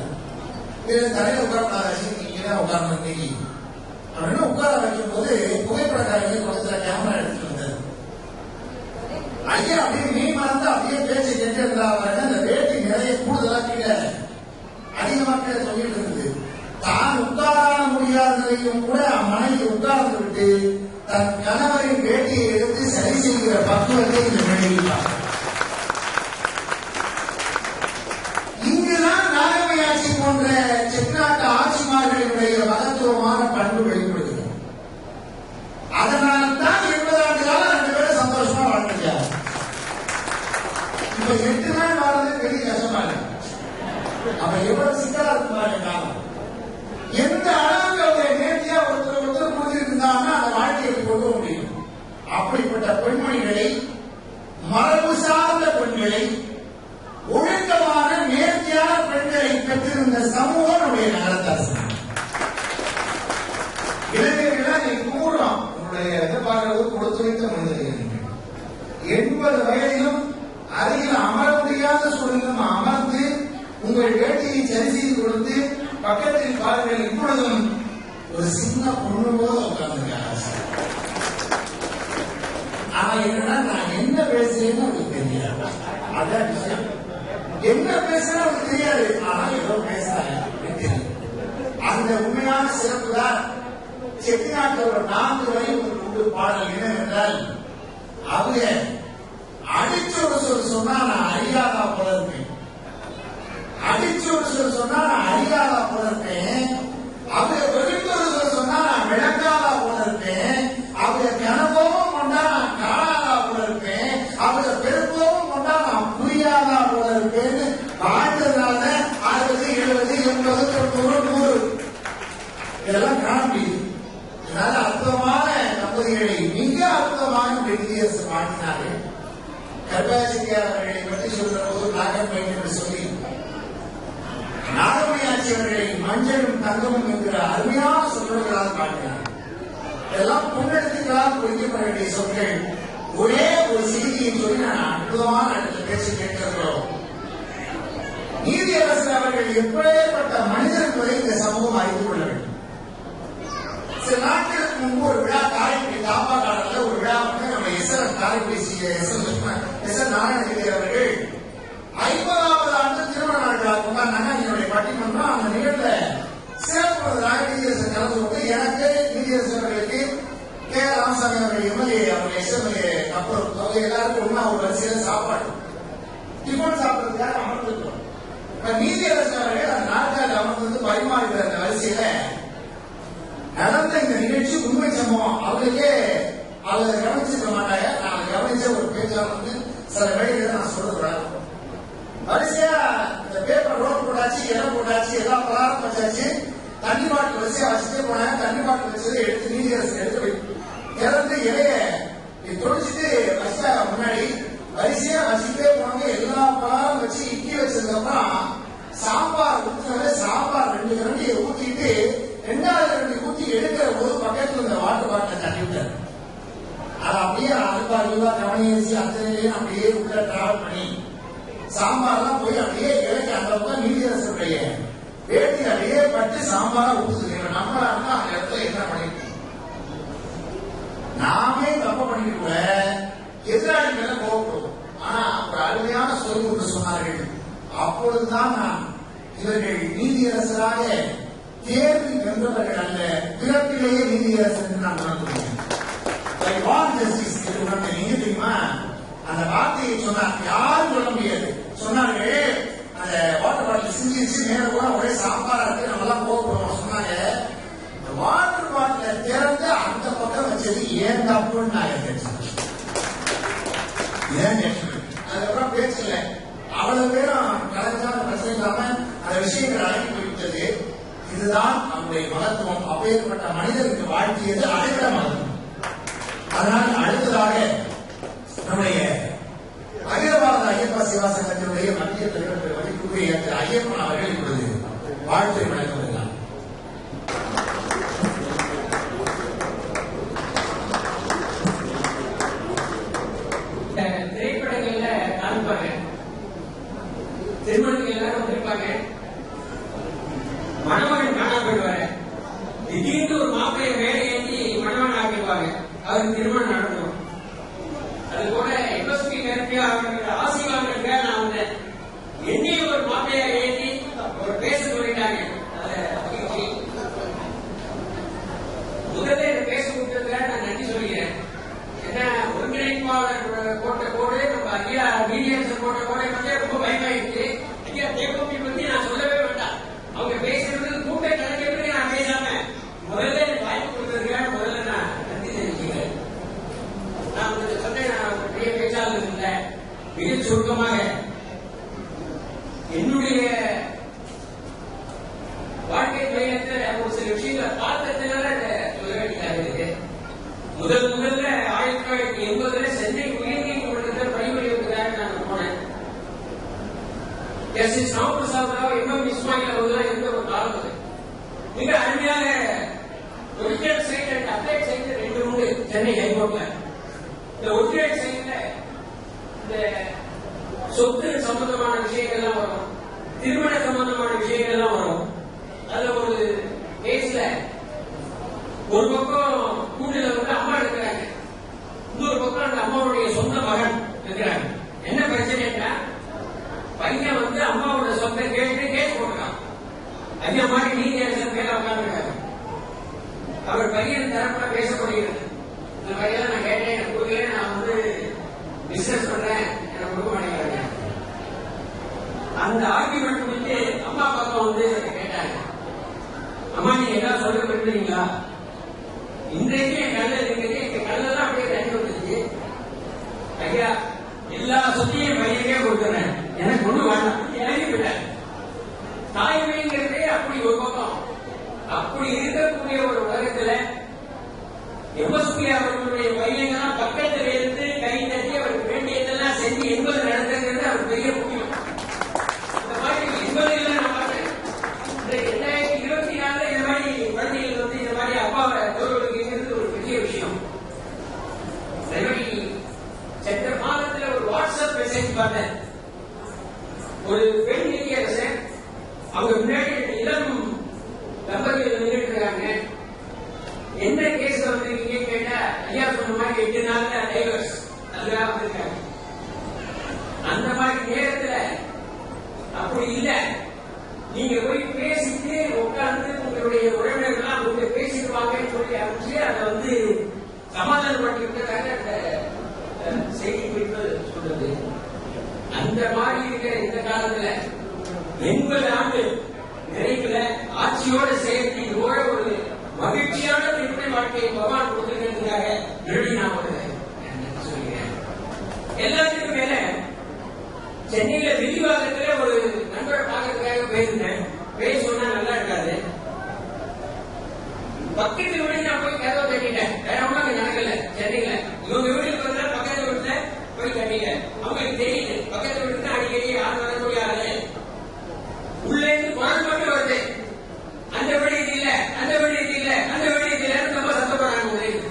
கீழே தரையில உட்காரப்படாது, நீங்க உட்காரணும் இன்னைக்கு அப்படின்னு உட்கார வைக்கும் போது புகைப்படக்காரங்க பக்கத்துல கேமரா எடுத்துட்டு வந்தாரு. ஐயா அப்படியே மீன் மறந்து அப்படியே பேச்சு கேட்டு இருந்தாங்க. அந்த வேட்டி நிறைய கூடுதலா கீழே அதிகமா கீழே சொல்லிட்டு இருந்தது. தான் உட்கார முடியாததையும் கூட மனைவி உட்கார்ந்து விட்டு தன் கணவரின் வேட்டியை எடுத்து சரி செய்கிற பக்குவத்தை இந்த மனைவிதான். இங்குதான் நாகமை ஆட்சி போன்ற செக்நாட்டு ஆட்சிமார்களினுடைய மகத்துவமான பண்பு வெளிப்படுகிறது. அதனால்தான் 80 ஆண்டு காலம் 2 பேரும் சந்தோஷமா வாழ்ந்துட்டாங்க. இப்ப 8 நாள் வாழ்றது பெரிய கஷ்டமா இருக்கு. அப்ப எவ்வளவு சிக்கலா இருக்குமா காலம். எந்த அளவுக்கு அவங்க நேர்த்தியா ஒருத்தர் புரிஞ்சிருந்தாங்கன்னா அந்த வாழ்க்கையை கொண்டு வர முடியும். அப்படிப்பட்ட பெண்மணிகளை, மரபு சார்ந்த பெண்களை, ஒழுக்கமான நேர்த்தியான பெண்களை பெற்றிருந்த சமூகம் நம்முடைய நகரத்தாசன். இளைஞர்களா நீங்க கூறுறோம் உங்களுடைய எதிர்பார்க்கிறது கொடுத்து வைத்த மனிதர்கள். 80 வயதிலும் அருகில் அமர முடியாத சூழலிலும் அமர்ந்து உங்கள் வேட்டியை சரி செய்து கொடுத்து பக்கத்தில் பாருங்கள். இப்பொழுதும் ஒரு சின்ன பொண்ணு போல உட்கார்ந்துருக்காங்க. ஆனா என்னன்னா நான் என்ன பேசுறேன்னு அவருக்கு தெரியாது. அதான் விஷயம். என்ன பேசுறேன்னு அவருக்கு தெரியாது. ஆனா ஏதோ பேசுறாங்க தெரியும். அந்த உண்மையான சிறப்பு தான் செட்டிநாட்டில் ஒரு 4 வரை ஒரு பாடல் என்னவென்றால், அவங்க அடிச்சு ஒரு சொல் சொன்னா நான் அறியாதா போல இருப்பேன், அடிச்சு ஒரு சொல் சொன்னா நான் அறியாதா போல இருப்பேன், அவங்க வெறுத்தொரு சொல் சொன்னா நான் விளக்காதா போல இருப்பேன், அவங்க கனவோவும் கொண்டா நான் காணாதா போல இருப்பேன், அவங்க பெருப்போவும் கொண்டா நான் புரியாதா போல இருப்பேன்னு வாழ்ந்ததுனால 60, 70, 80, 90, 100 இதெல்லாம் காண முடியுது. அதனால அற்புதமான தம்பதிகளை மிக அற்புதமான நீதியரசர் மாற்றினார்கள். கர்பாசிரியார் அவர்களை பற்றி சொல்ற போது பிளாக் அண்ட் ஒயிட் என்று சொல்லி நாகமணி ஆட்சி அவர்களை மஞ்சளும் தங்கமும் என்கிற அருமையான சொல்லுகளால் காட்டினார். இதெல்லாம் பொன்னெழுத்துக்களால் குறிக்கப்பட வேண்டிய சொற்கள். ஒரே ஒரு செய்தியை சொல்லி நான் அற்புதமான இடத்துல பேசி கேட்டிருக்கிறோம். நீதியரசர் அவர்கள் எப்பேற்பட்ட மனிதர் என்பதை இந்த சமூகம் அறிந்து கொள்ள வேண்டும். சில நாட்களுக்கு முன்பு ஒரு விழா காரைக்குடி தாப்பா காலத்துல ஒரு விழா நம்ம எஸ்ஆர் காரைக்குடி எஸ்ஆர் நாராயணகிரி அவர்கள் 50வது ஆண்டு திருமண நாட்களாக கொண்டாடினாங்க. என்னுடைய பட்டிமன்றம் அந்த நிகழ்வுல சிறப்பு நீதியரசர் கலந்து கொண்டு எனக்கு நீதியரசர் அவர்களுக்கு கே ராமசாமி அவர்கள் எம்எல்ஏ அவர்கள் எஸ்எம்எல்ஏ அப்புறம் அவங்க எல்லாருக்கும் ஒன்னா ஒரு வரிசையில சாப்பாடு டிஃபன் சாப்பிடுறதுக்காக அமர்ந்திருக்கிறோம். நீதியரசர் அவர்கள் அந்த நாட்கள் அமர்ந்து பரிமாறுகிற அந்த வரிசையில நடந்த இந்த நிகழ்ச்சி உண்மை சம்பவம். அவங்களுக்கே அதை கவனிச்சிருக்க மாட்டாங்க. நான் கவனிச்ச ஒரு பேச்சாளர் சில வேலைகளை நான் சொல்றேன். வரிசையா இந்த பேப்பர் ரோட் போட்டாச்சு, இடம் போட்டாச்சு, எல்லாம் பலாரம் வச்சாச்சு. தண்ணி பாட்டில் வரிசையா வச்சுட்டே போனாங்க. தண்ணி பாட்டில் வச்சதை எடுத்து நீதியரசர் எடுத்து திறந்து இலைய தொழிச்சிட்டு வச்சா முன்னாடி வரிசையா வச்சுட்டே போனாங்க. எல்லா பலாரம் வச்சு இட்லி வச்சதுக்கு அப்புறம் சாம்பார் ஊற்றினாலே சாம்பார் 2 கரண்டியை ஊற்றிட்டு 2வது கரண்டி ஊற்றி எடுக்கிற போது பக்கத்துல இந்த வாட்டர் பாட்டில தண்ணி விட்டாரு. அது அப்படியே அல்பா கவனிச்சு அத்தனையிலையும் அப்படியே உள்ள டிராவல் பண்ணி சாம்பார்லாம் போய் அப்படியே இலைக்கு அந்த பக்கம் நீதியரசருடைய வேட்டி அப்படியே பட்டு சாம்பாரா ஊற்றுக்கிறேன். நம்மளா இருந்தா அந்த இடத்துல என்ன பண்ணிருக்கோம்? நாமே தப்பு பண்ணிட்டு கூட எதிராளி மேல கோபப்படுவோம். ஆனா ஒரு அருமையான சொல் ஒன்று சொன்னார்கள். அப்பொழுதுதான் நான் இவர்கள் நீதியரசராக தேர்வு வென்றவர்கள் அல்ல, பிறப்பிலேயே நீதியரசர் என்று நான் உணர்ந்தேன். நீங்க தெரியுமா அந்த வார்த்தையை சொன்னார், யாரும் சொல்ல முடியாது. சொன்னார்கள் அந்த வாட்டர் பாட்டில் சிந்திச்சு மேல கூட ஒரே சாப்பாடா இருக்கு, நம்ம எல்லாம் போகப்படுவோம். சொன்னாங்க வாட்டர் பாட்டில திறந்து அந்த பக்கம் வச்சது ஏன் தப்புன்னு நான் கேட்டேன். அதுக்கப்புறம் பேச்சு இல்லை. அவ்வளவு பேரும் கலந்தான பிரச்சனை இல்லாம அந்த விஷயங்கள் அடங்கி போய்விட்டது. இதுதான் நம்முடைய மகத்துவம். அப்பேற்பட்ட மனிதருக்கு வாழ்த்தியது அடைவிட மகத்துவம். அதனால் அடுத்ததாக நம்முடைய அகிலபாரத ஐயப்ப சிவா சங்கத்தினுடைய மத்திய தலைவர் மதிப்புக்குரிய ஐயப்பன் அவர்கள் இப்பொழுது வாழ்த்தை வழங்க வருகிறார். திரைப்படங்கள்ல காண்பாங்க, திருமணத்துக்கு எல்லாரும் வந்திருப்பாங்க, மணமகன் காணாம போயிடுவாரு. திடீர்னு ஒரு மாப்பிள்ளைய வேலை ஏற்றி மணமகன் ஆக்கிடுவாங்க, அவருக்கு திருமணம் நடந்துடும். அது போல எம்எஸ்பி கருப்பியா அவர்கள் ஆசீர்வாதங்க நான் வந்தேன். என்னையும் ஒரு மாப்பிள்ளையா ஏற்றி ஒரு பேச சொல்லிட்டாங்க. முதல்ல இந்த பேச கொடுத்ததுக்காக நான் நன்றி சொல்லிக்கிறேன். ஏன்னா ஒருங்கிணைப்பாளர் போட்ட கோடு, நம்ம ஐயா மீடியன்ஸ் போட்ட கோடை பத்தி ரொம்ப பயமாயிடுச்சு. ஐயா தேவகோபி பத்தி நான் சொல்லவே வேண்டாம். அவங்க பேசுறது கூட்ட கணக்கு நான் பேசாம முதல்ல எனக்கு வாய்ப்பு கொடுத்ததுக்காக முதல்ல நான் நன்றி தெரிவிக்கிறேன். நான் உங்களுக்கு சொன்னேன், நான் பெரிய பேச்சாளர் இல்லை, மிக சுருக்கமாக என்னுடைய வாழ்க்கை பயணத்துல ஒரு சில விஷயங்களை பார்த்ததுனால சொல்ல வேண்டியதாக இருக்கு. முதல்ல 1980 சென்னை உயர்நீதிமன்றத்தில் பணிபுரிவதற்காக நான் போனேன். Justice Ramaprasad Rao, M M. இஸ்மாயில் அவர்கள் இருந்த ஒரு காலம் அது. மிக அருமையாக original side and applied side 2 உண்டு சென்னை ஹைகோர்ட்ல. இந்த ஒரிஜினல் சைட்ல இந்த சொத்து சம்பந்தமான விஷயங்கள்லாம் வரும், திருமண சம்பந்தமான விஷயங்கள்லாம் வரும். அதுல ஒரு கேஸ்ல ஒரு பக்கம் கூண்டுல வந்து அம்மா இருக்கிறாங்க, இன்னொரு பக்கம் அந்த அம்மாவுடைய சொந்த மகன் இருக்கிறாங்க. என்ன பிரச்சனைன்னா பையன் வந்து அம்மாவோட சொந்த கேட்டு கேஸ் போட்டுருக்கான். ஐயா மாதிரி நீதியரசர் மேல உட்காந்துருக்காரு. அவர் பையன் தரப்புல பேசப்படுகிறது. இந்த பையன் நான் கேட்டேன், எனக்கு கொடுக்கல, நான் வந்து பிசினஸ் பண்றேன், எனக்கு கொடுக்க மாட்டேங்கிறாங்க. அந்த ஆர்குமெண்ட் முடிஞ்சு அம்மா பக்கம் வந்து கேட்டாங்க, அம்மா நீங்க ஏதாவது சொல்ல விரும்புறீங்களா? இன்றைக்கு என் கல்ல இருக்குது, எங்க கல்லெல்லாம் அப்படியே தண்ணி வந்துருச்சு. ஐயா எல்லா சொத்தையும் பையனே கொடுத்துறேன், எனக்கு ஒண்ணு வேண்டாம், இறங்கி விட்டார். தாய்மைங்கிறதே அப்படி ஒரு பக்கம். அப்படி இருக்கக்கூடிய ஒரு உலகத்துல எம்எஸ்பி அவர்களுடைய பையங்கள்லாம் பக்கத்தில் இருந்து கை தட்டி அவருக்கு வேண்டியதெல்லாம் செஞ்சு என்பது நடத்துங்கிறது அவர் பெரிய முக்கியம். இந்த மாதிரி 80 நான் பார்த்தேன். 2024 இந்த மாதிரி குழந்தைகள் வந்து இந்த மாதிரி அப்பாவை கௌரவிக்கிறது ஒரு பெரிய விஷயம். சென்ற மாதத்தில் ஒரு வாட்ஸ்அப் மெசேஜ் பார்த்தேன். ஒரு பெண் நீதியரசர் அவங்க முன்னாடி இளம் தம்பதிகள் நின்றுட்டு இருக்காங்க. என்ன கேஸ் வந்திருக்கீங்க கேட்டா, ஐயா சொன்ன மாதிரி 8 நாள்ல டைவர்ஸ் அதுதான் வந்திருக்காங்க. அந்த மாதிரி நேரத்துல அப்படி இல்ல, நீங்க போய் பேசிட்டு உட்கார்ந்து உங்களுடைய உறவினர்கள் அவங்க பேசிடுவாங்கன்னு சொல்லி அமைச்சு அதை வந்து சமாதானப்படுத்திவிட்டதாக அந்த செய்தி குறிப்பு சொல்றது. அந்த மாதிரி இருக்கிற இந்த காலத்துல 80 ஆண்டு நிறைவுல ஆட்சியோட சேர்த்து இதோட ஒரு மகிழ்ச்சியான திருப்பதி வாழ்க்கையை பகவான் கொடுத்திருக்கிறதுக்காக மறுபடியும் நான் சொல்கிறேன். எல்லாத்துக்கும் மேல சென்னையில விரிவாக்கத்துல ஒரு நண்பரை பார்க்கறதுக்காக போயிருந்தேன். பேர் சொன்னா நல்லா இருக்காது. பக்கத்து வீடு நான் போய் கதவை கட்டிட்டேன். வேற ஒன்றும் அங்க நடக்கல சென்னையில. இவங்க வீட்டுக்கு வந்தா பக்கத்து வீட்டுல போய் கட்டிட்டேன். அவங்களுக்கு தெரியுது பக்கத்து வீட்டுக்கு அடிக்கடி யாரும் வர முடியாது. உள்ள இருந்து குரல் மட்டும் வருது, அந்த வீடு இது இல்ல, அந்த வீடு இது இல்ல, அந்த வீடு இது இல்ல, ரொம்ப சத்தப்படுறாங்க.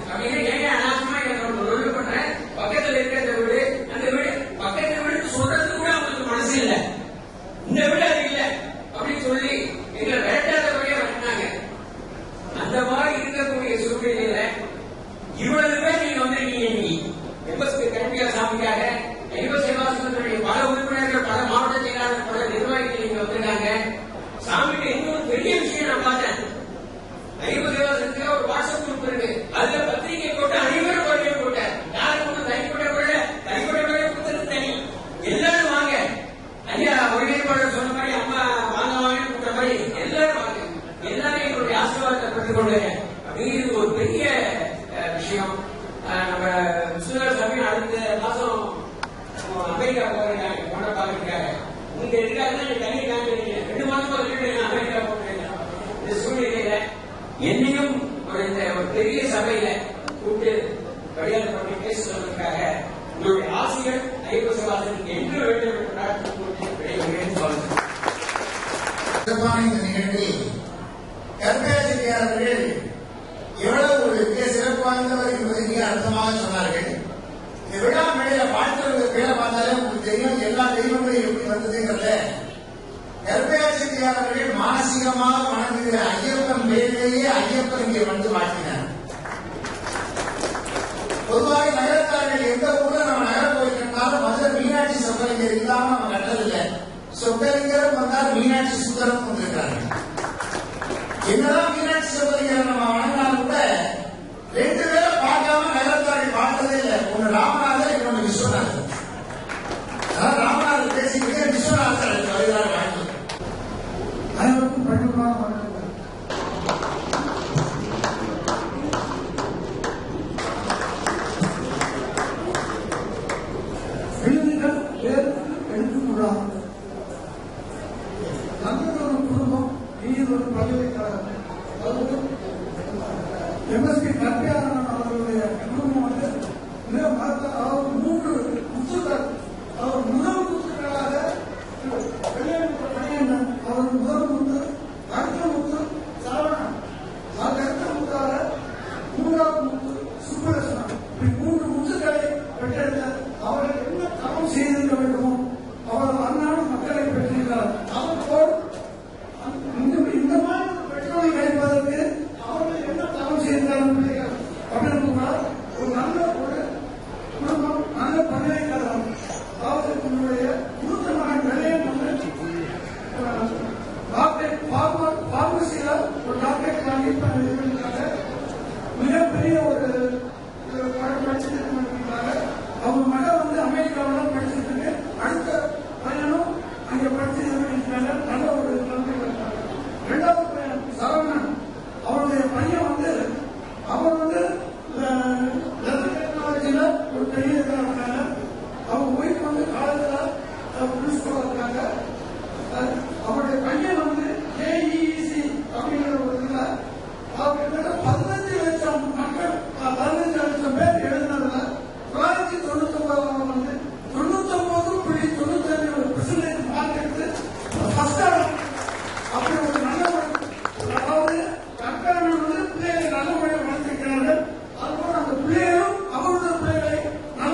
கையாளப்பட்டு பேச சொல்வதற்காக உங்களுடைய ஆசிரியர் ஐயப்ப சிவாசனுக்கு என்று வேண்டும் என்று பிரார்த்தனை விடைபெறுகிறேன். சிறப்பான இந்த நிகழ்வில் கற்காசிரியார் அவர்கள் எவ்வளவு ஒரு மிக சிறப்பு வாய்ந்தவர் என்பதை மிக அர்த்தமாக சொன்னார்கள். இந்த விழா மேடையில வாழ்த்துறவங்க பேரை பார்த்தாலே உங்களுக்கு தெரியும் எல்லா தெய்வங்களும் எப்படி வந்ததுங்கிறத. கற்காசிரியார் அவர்கள் மானசீகமாக வணங்குகிற ஐயப்பன் பேரிலேயே ஐயப்பன் இங்கே வந்து வாழ்த்தினார். பொதுவாக நகரத்தார்கள் எந்த ஊர்ல நம்ம நகர போயிருக்கனாலும் மதுரை மீனாட்சி சொக்கலிங்கர் இல்லாம நம்ம கட்டதில்லை. சொக்கலிங்கரும் வந்தால் மீனாட்சி சுந்தரம் வந்திருக்கிறார்கள். என்னதான் மீனாட்சி சொக்கலிங்கரை நம்ம வணங்கினாலும் கூட ரெண்டு பேரை பார்க்காம நகரத்தார்கள் பார்த்ததே இல்லை. ஒன்னு ராமநாதர், இன்னொன்னு விஸ்வநாதர். அதான் ராமநாதர் பேசிக்கிட்டு விஸ்வநாதர் வருகிறார் வாழ்த்து. அனைவருக்கும் பணிவான வணக்கங்கள். விழுதுகள் வேருக்கு எடுத்துக்கூடாது. நல்லதொரு குடும்பம், இனியதொரு பல்கலைக்கழகம். அதாவது எம்எஸ்பி கற்பியாளன் அவர்களுடைய குடும்பம் வந்து மிக அதாவது 3 முத்துக்கள். அவர் முதல் முத்துக்களாக அவர் முதல் முத்து, அடுத்த முத்து சரவணன், அடுத்த முத்தாக 3வது முத்து சுப்பரசனம். இப்படி 3 முத்துக்களை பெற்றெடுத்த அவர்கள் என்ன தவம் செய்திருக்க வேண்டுமோ அவர் அன்னாடும் மக்களை பெற்றிருக்கிறார். அவர்களோடு இந்த மாதிரி பெற்றோரை கிடைப்பதற்கு அவர்கள் என்ன தவம் செய்திருக்கிறார்கள் அப்படின்னு ஒரு நல்ல ஒரு குடும்பம், நல்ல பல்கலைக்கழகம். அதாவது உங்களுடைய மூத்த மகன் வெள்ளையன் வந்து பார்மசியில ஒரு டாக்டரேட் வாங்கியிருக்காங்க. மிகப்பெரிய ஒரு படிச்சிருக்காங்க. அவங்க மகன் வந்து அமெரிக்காவில் படிச்சிருக்கு. அடுத்த பையனும் அங்கே படிச்சிருக்காங்க. நல்ல ஒரு நம்பிக்கை இருக்காங்க. 2வது பையன் சரவணன், அவருடைய பையன் வந்து அவர் வந்து டெக்னாலஜியில ஒரு பெரிய இதாக இருக்காங்க. அவங்க ஒய்ஃப் வந்து காலேஜில் பிரின்சிபலாக இருக்காங்க. அவருடைய பையன் வந்து ஏஇசி அப்படிங்கிற ஒரு இதுல அவர் 15 லட்சம் மக்கள் 15 லட்சம் பேர் எழுதினதுல 999 வந்து 99.95% மார்க் எடுத்து ஃபர்ஸ்ட் அப்படி ஒரு நல்ல அதாவது கற்காரர்கள் வந்து பிள்ளைகளை நல்ல முறையில் வளர்த்திருக்கிறார்கள். அதுபோல அந்த பிள்ளைகளும் அவருடைய பிள்ளைகளை நல்ல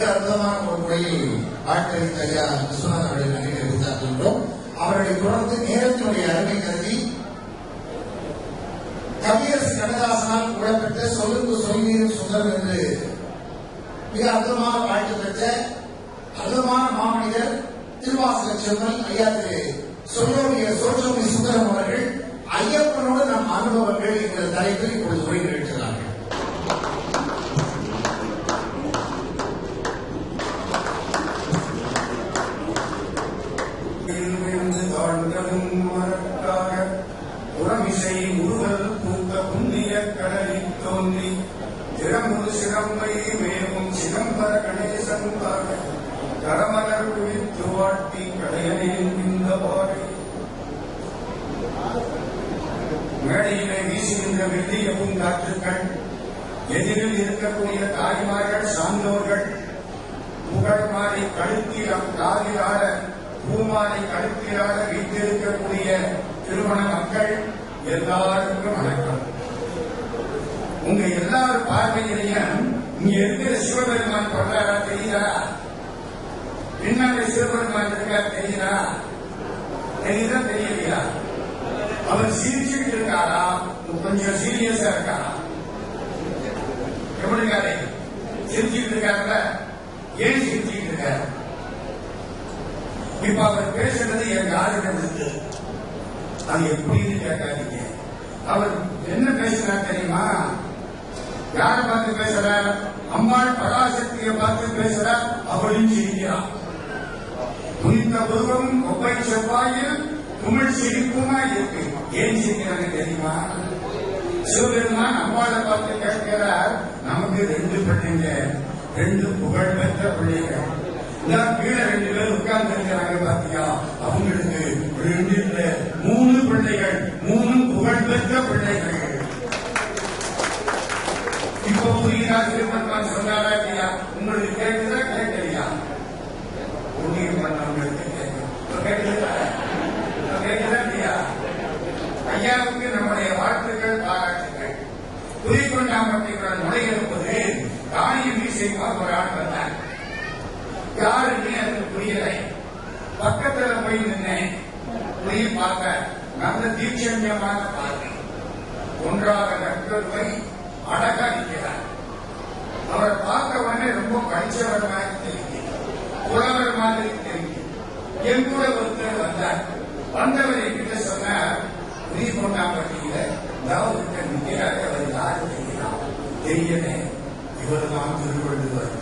அற்புதமான ஒரு முறையை ஆட்கழித்த ஐயா விஸ்வநாத் அவர்களை நன்றி தெரிவித்தார்கின்றோம். அவர்களை தொடர்ந்து நேரத்தினுடைய அருமை கருதி கவியரசு கண்ணதாசனால் புகழப்பெற்ற சொல்லுக்கு சொல்வீரும் சுந்தரம் என்று மிக அற்புதமான வாழ்த்து பெற்ற அற்புதமான மாமனிதர் திருவாசக செல்வன் ஐயா திரு சொல்லோமி சுந்தரம் அவர்கள் ஐயப்பனோடு நம் அனுபவங்கள் என்ற தலைப்பில் இப்பொழுது உரை நிகழ்த்துகிறார்கள். உறமிசை முருகல் பூத்த புண்ணிய கடலில் தோன்றி திறமுது சிறம்பை மேவும் சிதம்பர கணேசன் கரமலர் குவித்து வாழ்த்தி கடையனின் இந்த பாடை மேடையிலே வீசுகின்ற வெள்ளிய பூங்காற்றுக்கள், எதிரில் இருக்கக்கூடிய தாய்மார்கள் சார்ந்தோர்கள், புகழ் மாறி கழுத்தில் காதிலாட பூமாலை கழுத்திலாட வீட்டிருக்கக்கூடிய திருமண மக்கள் எல்லாருக்கும் வணக்கம். உங்க எல்லாரும் பார்வையிலையும் இங்க இருக்கிற சிவபெருமான் சொல்றாரா தெரியுதா? பின்னாடி சிவபெருமான் இருக்கா தெரியுதா? தெரியலையா? அவர் சிரிச்சுட்டு இருக்காரா? கொஞ்சம் சீரியஸா இருக்காரா? எப்படி இருக்காரு? சிரிச்சுட்டு இருக்காருல? ஏன் சிரிச்சுட்டு இருக்காரு? இப்ப அவர் பேசுறது என் காதுல இருக்கு. அது எப்படின்னு கேட்காதீங்க. அவர் என்ன பேசினார் தெரியுமா? யார பார்த்து பேசுறார்? அம்மாள் பராசக்தியை பார்த்து பேசுறார். அவளையும் சிரிக்கிறார். துணிந்த உருவம் ஒப்பை செவ்வாயில் குமிழ் சிரிப்புமா இருக்கு. ஏன் சிரிக்கிறாங்க தெரியுமா? சிவபெருமான் அம்மாளை பார்த்து கேட்கிறார், நமக்கு 2 பிள்ளைங்க, 2 புகழ் பெற்ற பிள்ளைகள். கீழே 2 பேர் உட்கார்ந்து இருக்கிறாங்க பாத்தியா? அவங்களுக்கு 2 இல்ல 3 பிள்ளைகள், 3 புகழ் பெற்ற பிள்ளைகள். இப்ப புரியுதா? திருமணம் சொன்னாரா இல்லையா? உங்களுக்கு கேட்குதா கேட்கலையா? புண்ணியம் பண்ணவங்களுக்கு கேட்குதா இல்லையா? ஐயாவுக்கு நம்முடைய வாழ்த்துக்கள், பாராட்டுகள். புலிகொண்டாம்பட்டியுடன் நுழையிருப்பது தானிய மீசைமா ஒரு ஆள் வந்தார். யாருன்னு எனக்கு புரியலை. பக்கத்துல போய் நின்னேன். போய் பார்க்க நல்ல தீட்சண்யமாக பார்த்தேன். ஒன்றாக நட்பை அழகா நிற்கிறார். அவரை பார்த்த உடனே ரொம்ப படிச்சவர் மாதிரி தெரியும், புலவர் மாதிரி தெரியும். என் கூட ஒருத்தர் வந்தார். வந்தவர் என்கிட்ட சொன்னார், புலிகொண்டாம்பட்டியில ஒருத்தர் நிற்கிறாரு, அவர் யாரு தெரியும்? தெரியல, இவர்தான் திருவள்ளுவர்.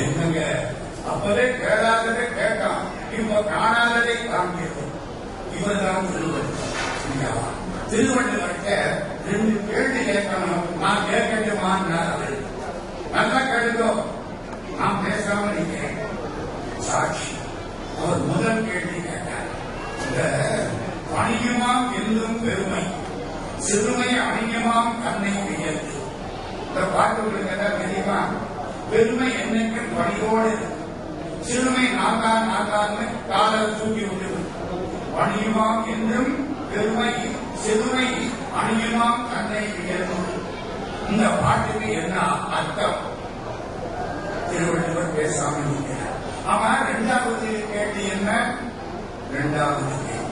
என்னங்க, அப்பவே கேளாததை கேட்டான், இப்ப காணாததை காண்கிறோம். இவர்தான் திருவள்ளுவர். திருவள்ளுவர்கிட்ட 2 கேள்வி கேட்கணும். நான் கேட்கட்டுமான்னார் அவர். நல்லா கேளுங்கோ, நான் பேசாம இருக்கிறேன். சாட்சி. அவர் முதல் கேள்வி கேட்டார், இந்த பணியுமாம் என்றும் பெருமை, சிறுமை அணியமாம் தன்னை வியந்து. இந்த பாட்டு உங்களுக்கு தெரியுமா? பெருமை என்னைக்கு பணியோடு, சிறுமை நான்கான் காதல் தூக்கி விட்டது. பணியுமாம் என்றும் பெருமை, சிறுமை அணியுமாம் தன்னை வியந்து. இந்த பாட்டுக்கு என்ன அர்த்தம்? திருவள்ளுவர் பேசாம இருக்கிறார். ஆமா, 2வது கேள்வி என்ன? 2வது கேள்வி,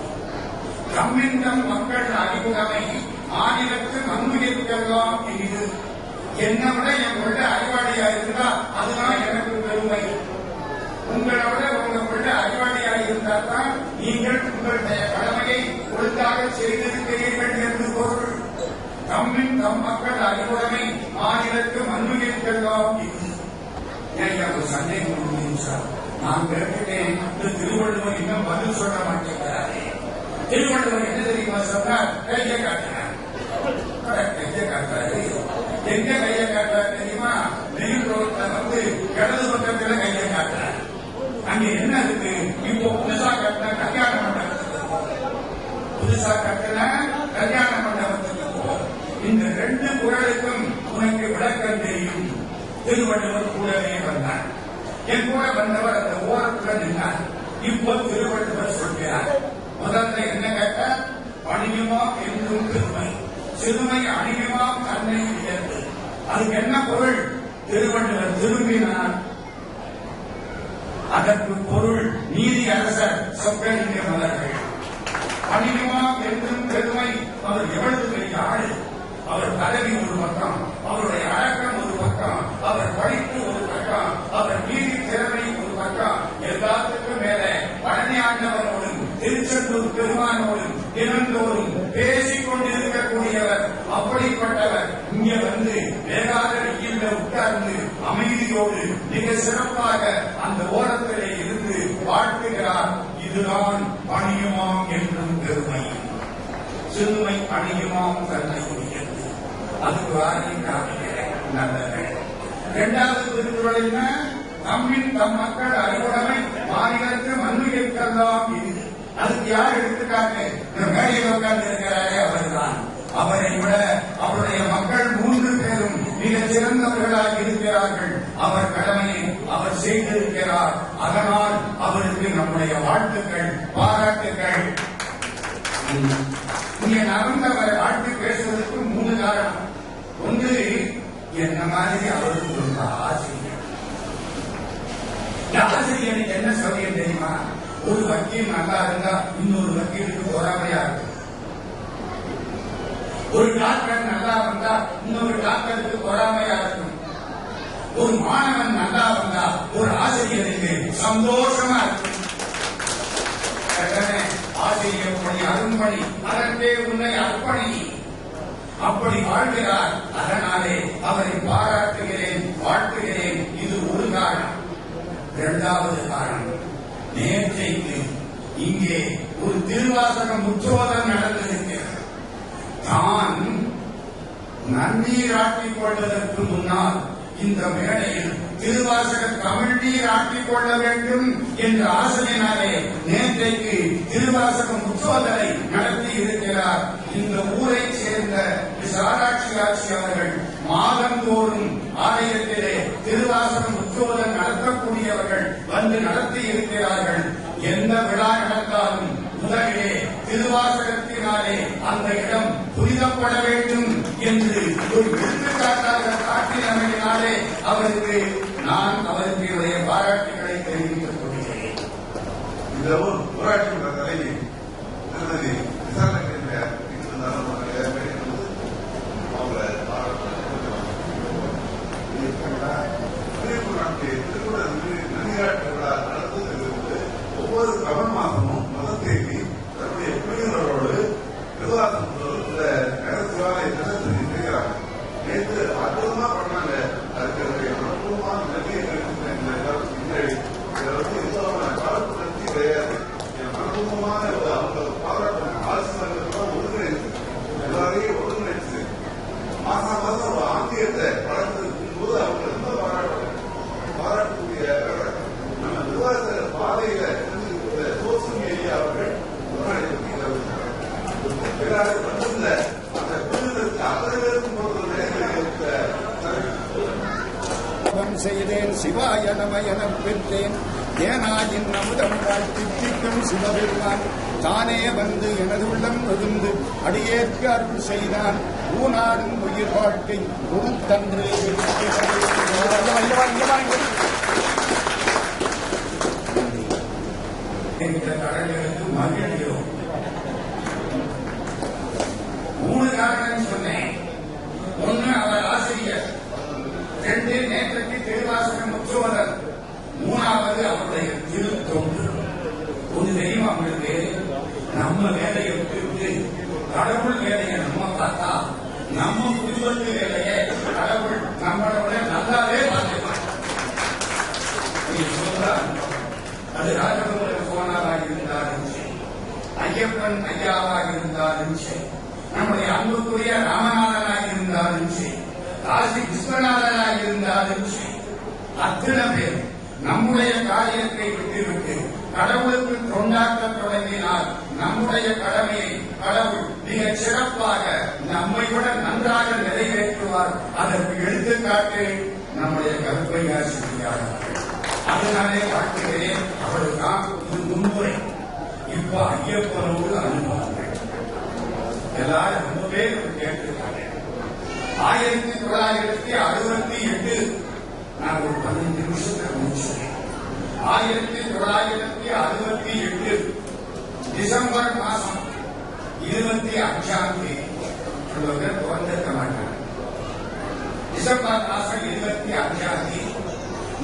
தம்மின்றம் மக்கள் அறிவுடைமை மாநிலத்து நன்மையெல்லாம் இது. என்னை விட என் பிள்ளை அறிவாளியா இருந்தா அதுதான் எனக்கு பெருமை. உங்களை விட உங்க பிள்ளை அறிவாளியா இருந்தால் தான் நீங்கள் உங்களுடைய கடமையை ஒழுங்காக செய்திருக்கிறீர்கள் என்று பொருள். தம்மின் தம் மக்கள் அறிவுடைமை மாநிலத்து நன்மையெல்லாம் இது. ஒரு சந்தேகம் சார், நான் கேட்டுட்டேன், இந்த திருவள்ளுவர் இன்னும் பதில் சொல்ல மாட்டேங்கிறாரே. திருவள்ளுவர் என்ன தெரியுமா சொன்னார்? கையை காட்டினார். கையை காட்டாரு. எங்க கையை காட்டாரு தெரியுமா? நெல் ரோட்ல இடது பக்கத்துல கையை காட்டுறாரு. அங்க என்ன இருக்கு? இப்போ புதுசா கட்டின கல்யாண மண்டபத்துக்கு போகும். புதுசா கட்டின கல்யாண மண்டபத்துக்கு போகும். இந்த 2 குறளுக்கும் உனக்கு விளக்கம் தெரியும். திருவள்ளுவர் கூடவே வந்தார். என் கூட வந்தவர் அந்த ஓரத்துல நின்றார். இப்போ திருவள்ளுவர் சொல்கிறார், முதல்ல என்ன கேட்ட? பணியுமா என்றும் பெருமை, சிறுமை அணியுமா தன்னை உயர்ந்து. அதுக்கு என்ன பொருள்? திருவள்ளுவர் திரும்பினார். அதற்கு பொருள் நீதி அரசர் சொற்களிலே மலர்கள். பணியுமா என்றும் பெருமை. அவர் எவ்வளவு பெரிய ஆளு. அவர் பதவி ஒரு பக்கம், அவருடைய அடக்கம் ஒரு பக்கம், அவர் படிப்பு ஒரு பக்கம், அவர் நீதி திறமை ஒரு பக்கம், எல்லாத்துக்கும் மேலே பழனி ஆண்டவரோடும் திருச்செந்தூர் பெருமானோடும் தினந்தோறும் பேசிக் கொண்டிருக்கக்கூடியவர். அப்படிப்பட்டவர் இங்க வந்து வேகாத வெயில்ல உட்கார்ந்து அமைதியோடு மிக சிறப்பாக அந்த ஓரத்திலே இருந்து வாழ்த்துகிறார். இதுதான் பணியுமாம் என்றும் பெருமை. சிறுமை பணியுமாம் தன்னை உரியது. அதுக்கு வாரியம் காமிக்கிறேன். நல்லது. இரண்டாவது திருக்குறள் என்ன? நம்மின் தம் மக்கள் அறிவுடைமை மாநிலத்து மண்ணுயிர்க்கெல்லாம் இது. அதுக்கு யார் எடுத்துக்காட்டு? இந்த மேடையில் உட்கார்ந்து இருக்கிறாரே அவர்தான். அவரை விட அவருடைய மக்கள் 3 பேரும் மிக சிறந்தவர்களாக இருக்கிறார்கள். அவர் கடமையை அவர் செய்திருக்கிறார். அதனால் அவருக்கு நம்முடைய வாழ்த்துக்கள், பாராட்டுக்கள். இங்கே நடந்தவரை வாழ்த்து பேசுவதற்கு 3 காரணம். ஒன்று, என்ன மாதிரி அவருக்கு ஒரு ஆசிரியர். ஆசிரியருக்கு என்ன சொல்லிய தெரியுமா? ஒரு வக்கீல் நல்லா இருந்தா இன்னொரு வக்கீலுக்கு பொறாமையா இருக்கும். ஒரு டாக்டர் நல்லா வந்தா இன்னொரு டாக்டருக்கு பொறாமையா இருக்கும். ஒரு மாணவன் நல்லா வந்தா ஒரு ஆசிரியருக்கு சந்தோஷமா இருக்கும். ஆசிரியர் பணி அரும்பணி, அதற்கே உன்னை அர்ப்பணி. அப்படி வாழ்கிறார். அதனாலே அவரை பாராட்டுகிறேன், வாழ்த்துகிறேன். இது ஒரு காரணம். இரண்டாவது காரணம், நேற்றைக்கு இங்கே ஒரு திருவாசகம் முற்றோதல் நடந்திருக்கிறது. தான் நன்னீராட்டிக் கொள்வதற்கு முன்னால் இந்த மேடையில் திருவாசக தமிழ் நீர் ஆட்டிக் கொள்ள வேண்டும் என்ற ஆசையினாலே நேற்றைக்கு திருவாசக முற்றோதலை நடத்தி இருக்கிறார். இந்த ஊரை சேர்ந்த சாராட்சி ஆட்சி அவர்கள் மாதந்தோறும் ஆலயத்திலே திருவாசக முற்றோதல் நடத்தக்கூடியவர்கள் வந்து நடத்தி இருக்கிறார்கள். எந்த விழா நடந்தாலும் முதலிலே திருவாசகத்தினாலே அந்த இடம் புரிதப்பட வேண்டும் என்று ஒரு எடுத்துக்காட்டாக காட்டினமையினாலே அவருக்கு நான் அவருடைய பாராட்டுகளை தெரிவித்துக் கொள்கிறேன். இந்த ஊராட்சி மன்ற தலைவி திருமதி விசாரணை நன்னீராட்டு விழா நடத்துவதற்கு ஒவ்வொரு தமிழ் மாதமும் முதல் தேதி தன்னுடைய குழுவினரோடு திருவாசகம் சிவாலயத்தில் செய்கிறாங்க. நேற்று அற்புதமா பண்ணாங்க. அதுக்கு அற்புதமான நன்றியை பாராட்டு கிடையாது. அற்புதமான அவங்க பாராட்டு ஆசிரியர்கள் ஒருங்கிணைச்சு எல்லாரையும் ஒருங்கிணைச்சு மாசம் மாசம் ஒரு ஆங்கிலத்தை வளர்த்திருக்கும் போது அவங்க ரொம்ப பாராட்டக்கூடிய நம்ம திருவாசக பாதையில சோசியல் மீடியா அவர்கள் வந்திருந்த அந்த குழுவிற்கு அத்தனை பேருக்கும் செய்தேன் சிவாய நம என பெற்றேன். ஏனாயின் அமுதம் தித்திக்கும் சிவபெருமான் தானே வந்து எனது உள்ளம் விழுந்து அடியேற்க அருள் செய்தான். ஊனாடும் உயிர் வாழ்க்கை பொறுத்தன்று கடல்களுக்கு மகிழ்கிறோம். 3 காரணம் சொன்னேன். 1, அவர் ஆசிரியர். 2, நேற்றைக்கு திருவாசகம் முற்றுவதல். 3வது அவருடைய திருத்தொன்று. ஒன்று தெரியுமா உங்களுக்கு? நம்ம வேலையை விட்டு கடவுள் வேலையை நம்ம பார்த்தா நம்ம புதுவத்து வேலையை கடவுள் நம்மளோட நல்லாவே பார்த்துக்கலாம். அது ராஜகோபால சோனாவாக இருந்தாலும் சரி, ஐயப்பன் ஐயாவாக இருந்தாலும் சரி, நம்முடைய அன்புக்குரிய ராமநாதனாக இருந்தாலும் சரி, காசி விஸ்வநாதனாக இருந்தாலும் சரி, அத்தனை பேர் நம்முடைய காரியத்தை விட்டுவிட்டு கடவுளுக்கு தொண்டாக்க தொடங்கினால் நம்முடைய கடமையை கடவுள் மிக சிறப்பாக நம்மை விட நன்றாக நிறைவேற்றுவார். அதற்கு எடுத்துக்காட்டு நம்முடைய கருப்பையார் சித்தியாளர்கள். அதனாலே வாழ்த்துகிறேன். அவருதான் இது முன்முறை. இப்ப ஐயப்பனோடு அனுபவங்கள் எல்லாரும் ரொம்ப பேர் கேட்டிருக்காங்க. 1968 நான் ஒரு 15 நிமிஷத்தை முடிச்சேன். 1968 டிசம்பர் மாசம் 25ஆம் தேதி திறந்திருக்க மாட்டாங்க. டிசம்பர் மாசம் 25ஆம் தேதி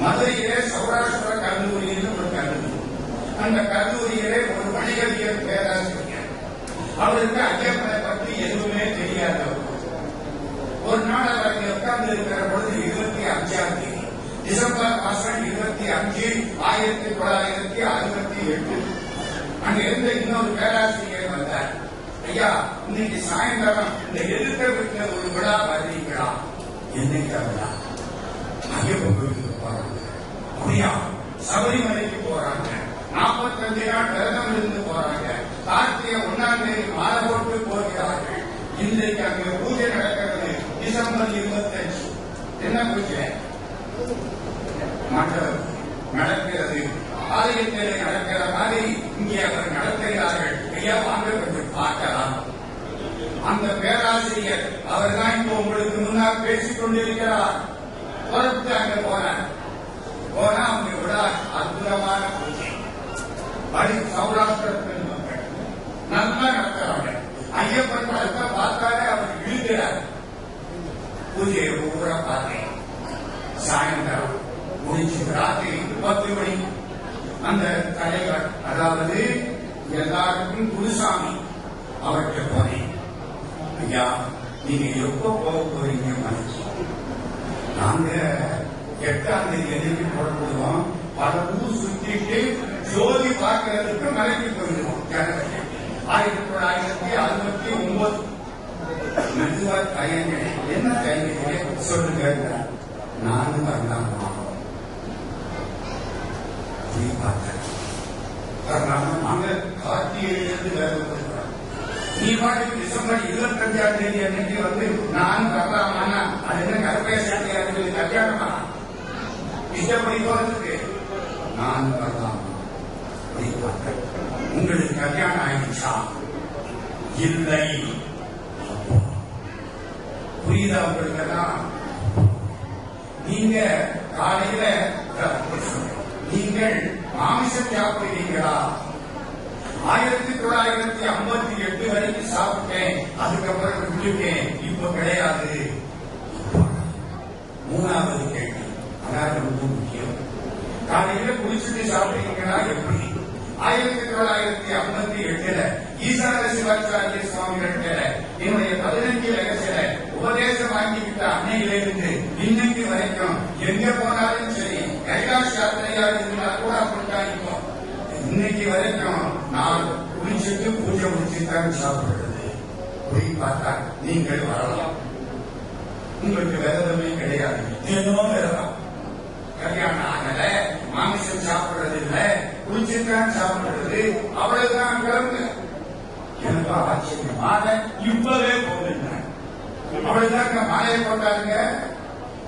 மதுரையிலே சௌராஷ்டிர கல்லூரியில் ஒரு கல்லூரி. அந்த கல்லூரியிலே ஒரு வணிகவியல் பேராசிரியர், அவருக்கு ஐயப்பனை பற்றி எதுவுமே தெரியாதவர். ஒரு நாள் அவர் உட்கார்ந்து இருக்கிற பொழுது 25ஆம் தேதி டிசம்பர் மாசம் 25, 1968 அங்க இருந்த இன்னொரு பேராசிரியர் வந்தார். ஐயா, இன்னைக்கு சாயந்தரம் இந்த எதிர்த்த வீட்டுல ஒரு விழா வருவீங்களா? என்னைக்கு விழா? ஐயப்பன் கோயிலுக்கு போறாங்க. அப்படியா? சபரிமலைக்கு போறாங்க. 45 நாள் விரதம் இருந்து போறாங்க. கார்த்திகை 1ஆம் தேதி மாலை போட்டு போகிறார்கள். இன்றைக்கு அங்க பூஜை நடக்கிறது. டிசம்பர் 25 என்ன பூஜை நடக்கிறது? ஆலயத்தில் நடக்கிற மாதிரி இங்கே அவர் நடத்துகிறார்கள். ஐயா, வாங்க கொஞ்சம் பார்க்கலாம். அந்த பேராசிரியர் அவர் தான் இப்போ உங்களுக்கு முன்னால் பேசிக் கொண்டிருக்கிறார். புறப்பட்டு அங்க போனா அவங்க விட அற்புதமான பூஜை. சௌராஷ்டிர பெண் மக்கள் நல்லா நடத்துறாங்க. ஐயப்பன் படத்தை பார்த்தாலே அவர் இழுக்கிறார். பூஜையை பூரா பார்த்தேன். சாயந்தரம் முடிச்சு ராத்திரி 10 மணி அந்த தலைவர், அதாவது எல்லாருக்கும் குருசாமி, அவர்கிட்ட போனேன். ஐயா, நீங்க எப்ப போக போறீங்க மனைக்கு? நாங்க 8ஆம் தேதி எதிர்ப்பு புறப்படுவோம். பல ஊர் சுத்திட்டு ஜோதி பார்க்கறதுக்கு மலைக்கு போயிடுவோம். 1969 மெதுவா கையங்க என்ன கையங்க சொல்லுங்க. நானும் வரலாமா நாங்க கார்த்திகையிலிருந்து வேலை கொடுக்கிறோம். நீ பாட்டுக்கு டிசம்பர் 25ஆம் தேதி அன்னைக்கு வந்து நான் வரலாமான்னா அது என்ன கருப்பேசாட்டியாருக்கு கல்யாணமா? இஷ்டப்படி போறதுக்கு நான் வரலாமா? உங்களுக்கு கல்யாணம் ஆயிடுச்சா? இல்லை. புரியுதா உங்களுக்கெல்லாம்? நீங்க காலையில நீங்கள் மாமிசம் சாப்பிடுவீங்களா? 1958 வரைக்கும் சாப்பிட்டேன். அதுக்கப்புறம் விட்டுட்டேன். இப்ப கிடையாது. 3வது கேள்வி, அதாவது ரொம்ப முக்கியம். காலையில குளிச்சுட்டு சாப்பிடுவீங்களா? எப்படி? 1958 ஈசான சிவாச்சாரிய சுவாமிகள் என்னுடைய 15 ரகசிய உபதேசம் வாங்கிவிட்ட அன்னையிலிருந்து இன்னைக்கு வரைக்கும் எங்க போனாலும் சரி, கைலாஷ் யாத்திரையா இருந்தா கூட அப்படித்தான் இருக்கும். இன்னைக்கு வரைக்கும் நான் குளிச்சுட்டு பூஜை முடிச்சுதான் சாப்பிடுறது. போய் பார்த்தா நீங்கள் வரலாம். உங்களுக்கு விரதமே கிடையாது. தினமும் விரதம். கல்யாணம் ஆகல, மாமிசம் சாப்பிடுறது இல்ல, குளிச்சுதான் சாப்பிடுறது. அவ்வளவுதான் கிளம்பு. எனக்கு ஆச்சரியமாக இப்பவே போடுங்க. அவ்வளவுதாங்க. மாலையை போட்டாருங்க.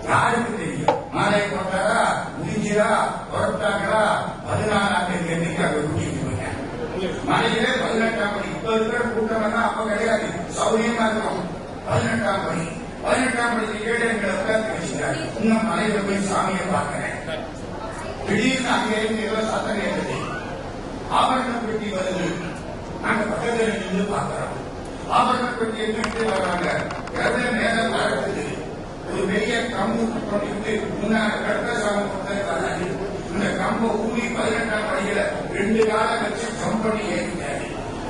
யாருக்கு தெரியும்? மாலையை போட்டாரா, முடிஞ்சா, புறப்பட்டாங்களா? 14ஆம் தேதி அன்னைக்கு அங்க கூட்டிட்டு போயிட்டேன். மலையிலே 18ஆம் மணி. இப்ப இருக்கிற கூட்டம் எல்லாம் அப்ப கிடையாது. சௌரியமா இருக்கும். 18ஆம் மணி. 18ஆம் மணிக்கு கேட்டு எங்களை உட்காந்து வச்சுட்டாரு. இன்னும் மலையில போய் சாமியை பார்க்கிறேன். திடீர்னு அங்கே இருந்து ஏதோ சத்தம் கேட்டது. ஆபரண பெட்டி வருது. நாங்க பக்கத்துல நின்று பார்க்கிறோம். ஆபரண பெட்டி எடுத்துட்டு வர்றாங்க. நேரம் நடக்குது. ஒரு பெரிய கம்பு கொண்டு முன்னாடி கட்ட சாமி கொடுத்தாரு. இந்த கம்பை ஊறி 18ஆம் படியில 2 காலம் வச்சு ஜம்ப் பண்ணி ஏறிட்டாரு.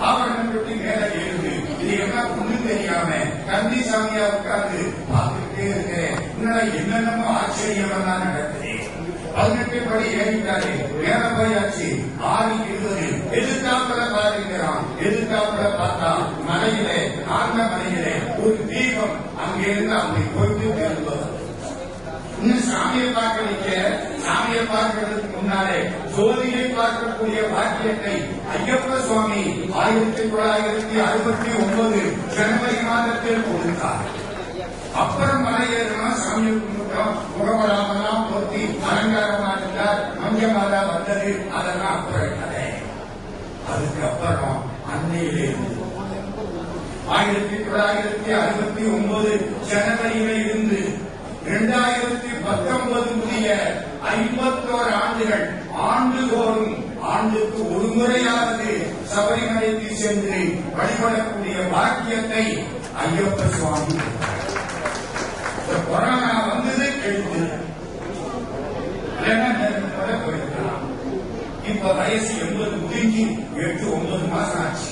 ஆபரணம் பெட்டி மேல ஏறுது. இது என்ன ஒண்ணு தெரியாம கந்தி சாமியா உட்கார்ந்து பார்த்துக்கிட்டே இருக்கிறேன். என்னென்னமோ ஆச்சரியமா நடக்குது. 18 படி ஏறிட்டாரு. மேல போயாச்சு. 6:20 எதிர்த்தாப்புல பாருங்கிறான். எதிர்த்தாப்புல பார்த்தா மலையிலே, ஆந்த மலையிலே ஒரு தீபம் அங்கிருந்து அப்படி போயிட்டு திரும்புவது. இன்னும் சாமியை பார்க்கலிக்க. சாமியை பார்க்கிறதுக்கு முன்னாலே ஜோதியை பார்க்கக்கூடிய பாக்கியத்தை ஐயப்ப சுவாமி 1969 ஜனவரி மாதத்தில் கொடுத்தார். அப்புறம் மலையேறணும், சாமியை கும்பிட்டோம், முகமராமெல்லாம் போர்த்தி அலங்காரமா இருந்தார். மஞ்சமாலா வந்தது. அதெல்லாம் அப்புறம் கதை. அதுக்கப்புறம் அன்னையிலிருந்து 1969 ஜனவரியில இருந்து 2019 முடிய 51 ஆண்டுகள் ஆண்டுதோறும் ஆண்டுக்கு ஒரு முறையாவது சபரிமலைக்கு சென்று வழிபடக்கூடிய பாக்கியத்தை ஐயப்ப சுவாமி கொரோனா வந்தது எழுது போயிருக்கலாம். இப்ப வயசு 80 முடிஞ்சு 8-9 மாசம் ஆச்சு.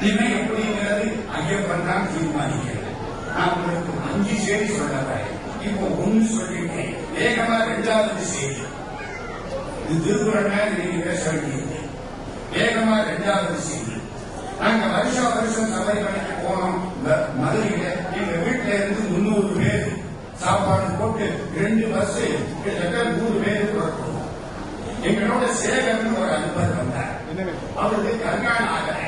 இனிமே எப்படிங்கிறது ஐயப்பன் தான் தீர்மானிக்கிறது. நான் உங்களுக்கு 5 செய்தி சொல்லறேன். இப்போ 1 சொல்லிட்டேன். வேகமா 2வது செய்தி. இது திருக்குறள் நீங்க பேச வேண்டியது. வேகமா 2வது செய்தி. நாங்க வருஷம் சபரிமலைக்கு போனோம். மதுரையில எங்க வீட்டுல இருந்து 300 பேர் சாப்பாடு போட்டு 2 பஸ் கிட்டத்தட்ட 100 பேர் புறப்படும். எங்களோட சேகர்னு ஒரு அன்பர் வந்தார். அவருக்கு கல்யாணம் ஆகலை.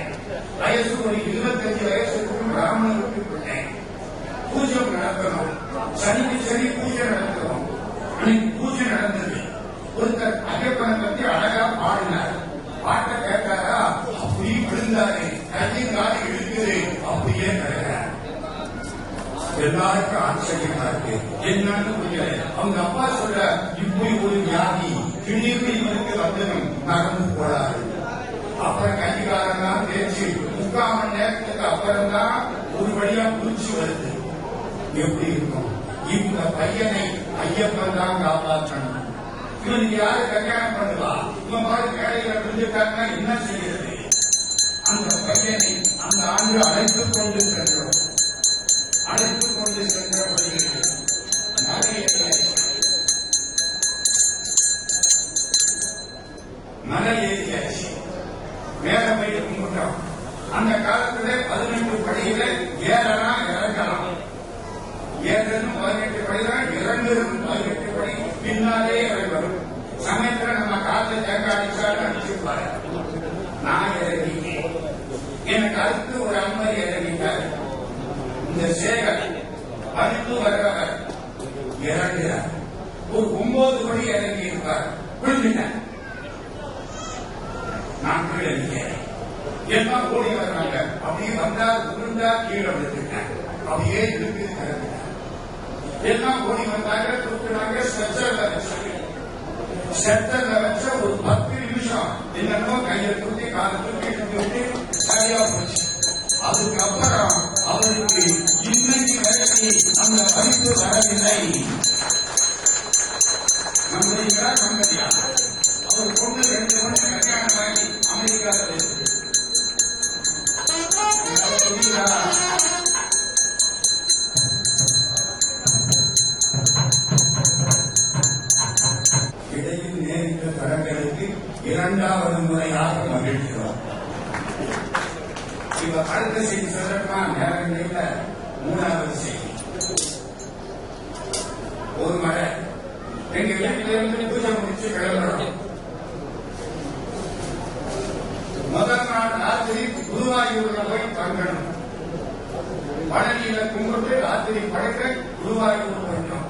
வயசு ஒரு 25 வயசுக்கும் பிராமணருக்கு பிள்ளை. பூஜை நடத்தணும். சனிக்கு சனி பூஜை நடத்தணும். அன்னைக்கு பூஜை நடந்தது. ஒருத்தர் ஐயப்பனை பத்தி அழகா பாடினார். பாட்டை கேட்டாரா அப்படியே விழுந்தாரு. கையும் காலி இழுக்குது. அப்படியே கிடக்கிறார். எல்லாருக்கும் ஆச்சரியமா இருக்கு. என்னன்னு புரியல. அவங்க அப்பா சொல்ற இப்படி ஒரு வியாதி திடீர்னு இவருக்கு வந்ததும் நடந்து போடாது. அப்புறம் கைகாலெல்லாம் தேய்ச்சி 3/4 மணி நேரத்துக்கு அப்புறம் தான் ஒரு வழியா பூச்சி வருது. எப்படி இருக்கும்? இந்த பையனை ஐயப்பன் தான் காப்பாற்றணும். இவனுக்கு யாரு கல்யாணம் பண்ணுவா? இவன் பாரு வேலையில விழுந்துட்டாங்கன்னா என்ன செய்யறது? அந்த பையனை அந்த ஆண்டு அழைத்துக் கொண்டு சென்றோம். அழைத்துக் கொண்டு சென்றபடி மலை ஏறியாச்சு. மேல போய் கும்பிட்டோம். அந்த காலத்துல 18 படியில ஏறலாம் இறங்கலாம். ஏறதும் 18 படிதான், இறங்குறதும் 18 படி. பின்னாலே இறங்கணும். சமயத்துல நம்ம காலத்துல தேங்காய் அடிச்சாலும் அடிச்சுப்பாரு. நான் இறங்கிட்டேன். எனக்கு அடுத்து ஒரு அம்மர் இறங்கிட்டார். இந்த சேகர் அடுத்து வர்றவர் இறங்குகிறார். ஒரு 9 படி இறங்கி இருப்பார். விழுந்துட்டார். நான் கீழே இருக்கிறேன். எல்லாம் ஓடி வர்றாங்க. அப்படியே வந்தா உருண்டா கீழே விழுந்துட்டேன். அப்படியே இருக்கு கிடந்துட்டேன். எல்லாம் ஓடி வந்தாங்க. தூக்குனாங்க. செட்டர்ல வச்ச ஒரு 10 நிமிஷம் என்னமோ கையை தூக்கி காலை தூக்கி சரியா போச்சு. அதுக்கப்புறம் அவருக்கு இன்னைக்கு வரைக்கும் அந்த படிப்பு வரவில்லை. நம்புறீங்களா நம்பலையா? அவர் கொண்டு 2 மணி கல்யாணம் ஆகி அமெரிக்காவில் இருக்கு. இடையில் நேரிட்ட தடங்களுக்கு 2வது முறையாக மகிழ்கிறோம். இப்ப அடுத்த செய்தி சொல்லணுமா? நேரம் இல்ல. 3வது செய்தி. ஒரு மழை. எங்க வீட்டில இருந்து பூஜை முடிச்சு கிளம்புறோம். முதல் நாள் ராத்திரி குருவாயூர்ல போய் தங்கணும். பழனியில கும்பிட்டு ராத்திரி படுக்க குருவாயூர் போயிட்டோம்.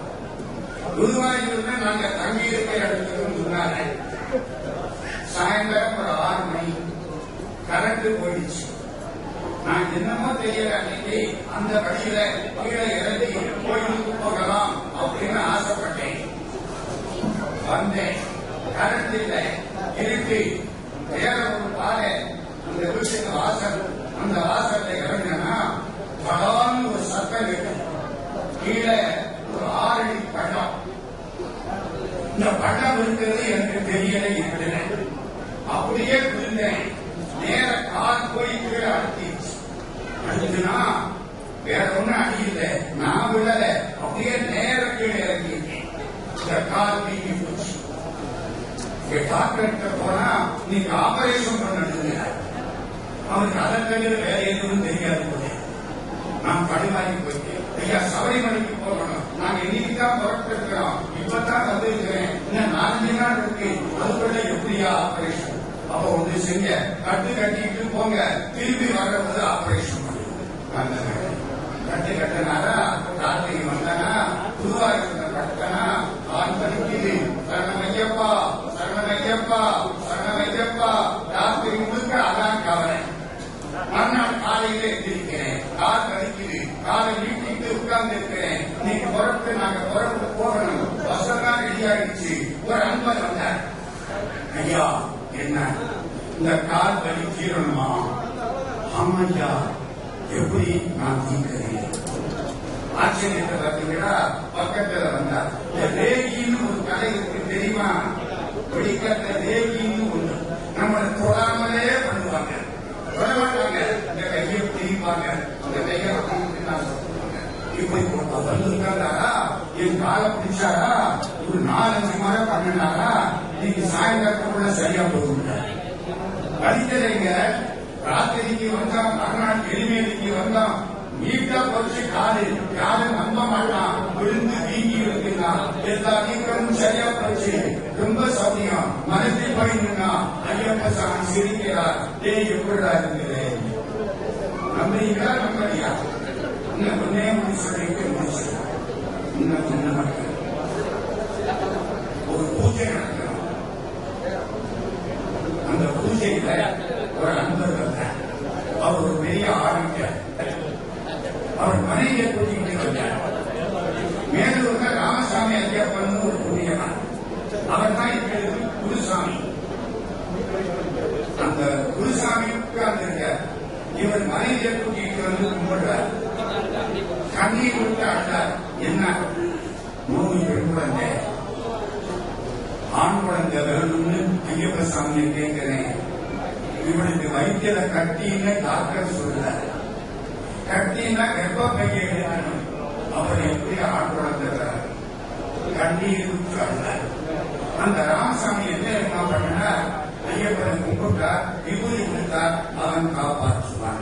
குருவாயூர்ல நாங்க தங்கி இருக்கிற இடத்துக்கு முன்னால சாயந்தரம் ஒரு 6 மணி கரண்ட் போயிடுச்சு. நான் என்னமோ தெரியல. அன்னைக்கு அந்த வழியில கீழே இறங்கி கோயிலுக்கு போகலாம் அப்படின்னு ஆசைப்பட்டேன். வந்தேன். கரண்ட் இல்லை. இருக்கு. வேற ஒரு பாலை அந்த வீட்டுக்கு வாசல். அந்த வாசல்ல இறங்கினா படான்னு ஒரு சத்தம் கேட்டு கீழே ஒரு 6 அடி பள்ளம். இந்த பள்ளம் இருக்கிறது எனக்கு தெரியல. இல்லை அப்படியே விழுந்தேன். நேர கால் போய் கீழே அடிச்சிச்சு. அடிச்சுனா வேற ஒன்னும் அடி இல்லை. நான் விழல. அப்படியே நேர கீழே இறங்கிட்டேன். இந்த கால் நீங்கி போச்சு. டாக்டர்கிட்ட போனா நீங்க ஆபரேஷன் பண்ணணுங்க. அவனுக்கு அதை தவிர வேற எதுவும் தெரியாது. நான் கடுமாறி போயிட்டேன். ஐயா சபரிமலைக்கு போகணும். நாங்க இன்னைக்குதான் புறப்பட்டுருக்கிறோம். இப்பதான் வந்திருக்கிறேன். இன்னும் 4 நாள் இருக்கு. அதுக்குள்ள எப்படியா ஆபரேஷன்? அப்ப ஒன்று செஞ்ச கட்டு கட்டிட்டு போங்க. திரும்பி வர்றது ஆபரேஷன் கட்டு கட்டினாரா? ராத்திரி வந்தனா குருவாயூர்ல கட்டனா ஆண் படிக்குது. சரணமையப்பா சரணமையப்பா சரணமையப்பா. ராத்திரி முழுக்க அதான் கவலை. மறுநாள் காலையில எந்திரிக்கிறேன். கால் வலிக்குது. காலை நீட்டிட்டு உட்கார்ந்து இருக்கிறேன். இன்னைக்கு புறப்பட்டு நாங்க ஐயா என்ன இந்த கால் வலி தீரணுமா? ஆமா ஐயா, எப்படி நான் தீர்க்கிறேன்? ஆச்சரியத்தை பார்த்தீங்கன்னா பக்கத்துல வந்தா ரேகின்னு ஒரு கலை இருக்கு தெரியுமா? வெளிக்கட்ட ரேகின்னு ஒண்ணு நம்மளை தொடாமலே பண்ணுவாங்க. தொட மாட்டாங்க, இந்த கையை பிரிப்பாங்க, இந்த கையை இப்படி வந்திருக்காரா, என் காலை பிடிச்சாரா, ஒரு 4-5 முறை பண்ணினாரா, நீங்க சாயங்காலத்துக்குள்ள சரியா போகுங்க. வலிக்கலைங்க, ராத்திரிக்கு வந்தான், மறுநாள் எளிமைக்கு வந்தான், நீட்டா போச்சு காலு, யாரும் நம்ப மாட்டான், விழுந்து வீங்கி இருக்குதான், எல்லா வீக்கமும் சரியா போச்சு, ரொம்ப சௌரியம், மனத்தில் போயின்னா ஐயப்ப சாமி சிரிக்கிறார். எப்படிடா இருக்குது? நம்புறீங்களா நம்பலையா? இன்னும் ஒன்னே சொல்லிட்டு முடிச்சு இன்னும் சின்ன மக்கள் ஒரு பூஜை நடக்கணும். அந்த பூஜையில ஒரு அன்பர் வந்தார். அவர் ஒரு பெரிய ஆரோக்கியம். அவர் மனைவியை கூட்டிகிட்டு வந்தார். மேலூர்ல ராமசாமி ஐயப்பன் ஒரு புண்ணியவன். அவர் தான் எங்களுக்கு குருசாமி. அந்த குருசாமி உட்கார்ந்திருக்க இவர் மனைவியை கூட்டிகிட்டு வந்து கும்பிடுறார். கண்ணீர் விட்டு அழுதார். என்ன நோய் பெண் குழந்தை, ஆண் குழந்தை வேணும்னு ஐயப்ப சாமியை கேட்கிறேன். இவனுக்கு வைத்தியரை கட்டின்னு டாக்டர் சொல்றார். கட்டினா கர்ப்ப பையை எடுக்கணும். அவர் எப்படி ஆண் குழந்தை? கண்ணீர் விட்டு அழுதார். அந்த ராமசாமி என்ன பண்ணா, ஐயப்பனை கும்பிட்டா, விபூதி கொடுத்தார், அவன் காப்பாற்றுவான்.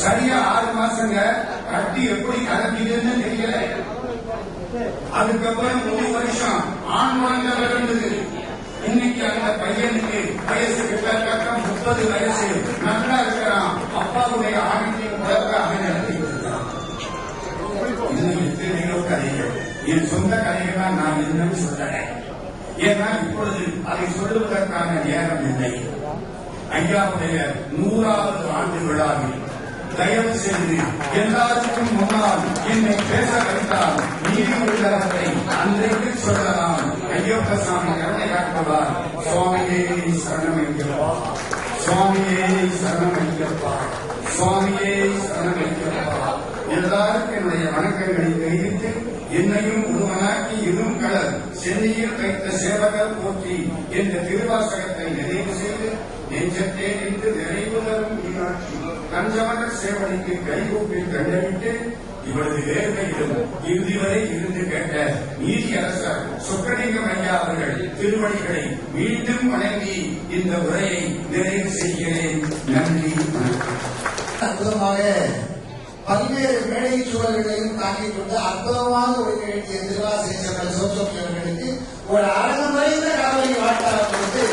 சரியா 6 மாசங்க கட்டி எப்படி கலப்பிதுன்னு தெரியல. அதுக்கப்புறம் 3 வருஷம் ஆண் குழந்தை பிறந்தது. இன்னைக்கு அந்த பையனுக்கு வயசு கிட்டத்தட்ட 30 வயசு. நல்லா இருக்கிறான். அப்பாவுடைய ஆணையம் உலகாக நடத்திட்டு இருக்கான். இன்னும் எத்தனையோ கதைகள், என் சொந்த கதைகளா நான் இன்னும் சொல்றேன். ஏன்னா இப்பொழுது அதை சொல்லுவதற்கான நேரம் இல்லை. ஐயாவுடைய 100வது ஆண்டு விழாவில் தயவு செய்து எல்லாருக்கும் முன்னால் என்னை பேச வைத்தால் நீதி உள்ளவரை அன்றைக்கு சொல்லலாம். ஐயப்ப சாமி கருணை காட்டுவார். சுவாமியே சரணமைக்கப்பா, சுவாமியே சரணமைக்கப்பா, சுவாமியே சரணமைக்கப்பா. எல்லாருக்கும் என்னுடைய வணக்கங்களை தெரிவித்து என்னையும் ஒருவனாக்கி இரும் கடல் சென்னையில் வைத்த சேவகர் போற்றி என்ற திருவாசகத்தை நிறைவு செய்து நெஞ்சத்தே நின்று நிறைவு தரும் மீனாட்சி கஞ்சமன சேவனைக்கு கைகூப்பி கண்டறிட்டு இவரது வேர்வையிலும் இறுதி வரை இருந்து கேட்ட நீதி அரசர் சொக்கலிங்கம் ஐயா அவர்கள் திருவடிகளை மீண்டும் வணங்கி இந்த உரையை நிறைவு செய்கிறேன். நன்றி, வணக்கம். அற்புதமாக பல்வேறு மேடை சூழல்களையும் தாங்கிக் கொண்டு அற்புதமாக ஒருங்கிணைக்கிய திருவாசகர் சோசோபி அவர்களுக்கு ஒரு அரங்கமறைந்த கவலை வாழ்த்தாளர்களுக்கு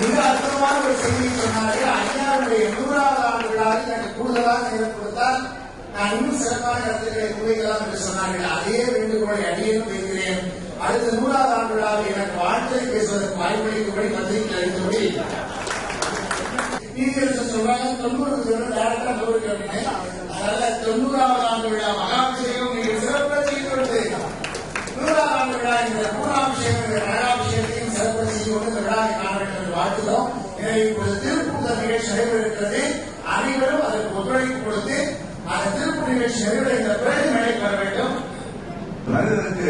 மிக அற்புதமான ஒரு செய்தியை சொன்னார்கள். ஐயாவுடைய 100வது ஆண்டு விழாவில் எனக்கு கூடுதலாக நேரம் கொடுத்தால் நான் இன்னும் சிறப்பான கருத்துக்களை முன்வைக்கலாம் என்று சொன்னார்கள். அதே வேண்டுகோளை அடியேனும் வைக்கிறேன். அடுத்த 100வது ஆண்டு விழாவில் எனக்கு வாழ்த்தை பேசுவதற்கு வாய்ப்பளிக்கும்படி பத்திரிகை அளித்தபடி சொல்றாங்க 90 டேரக்டா 100 அப்படின்னு. அதனால 90வது ஆண்டு விழா மகாபிஷேகம் நீங்கள் சிறப்பாக செய்து கொண்டு 100வது ஆண்டு விழா இந்த பூர்ணாபிஷேகம் மகாபிஷேகத்தையும் சிறப்பாக செய்து கொண்டு இந்த விழாவை காண வேண்டும் என்று வாழ்த்துகிறோம். எனவே இப்பொழுது திருப்பூர் நிகழ்ச்சி நடைபெறுகிறது. அனைவரும் அதற்கு ஒத்துழைப்பு கொடுத்து அந்த திருப்பூர் நிகழ்ச்சி நிறைவேற பிறகு நடைபெற வர வேண்டும். மனிதனுக்கு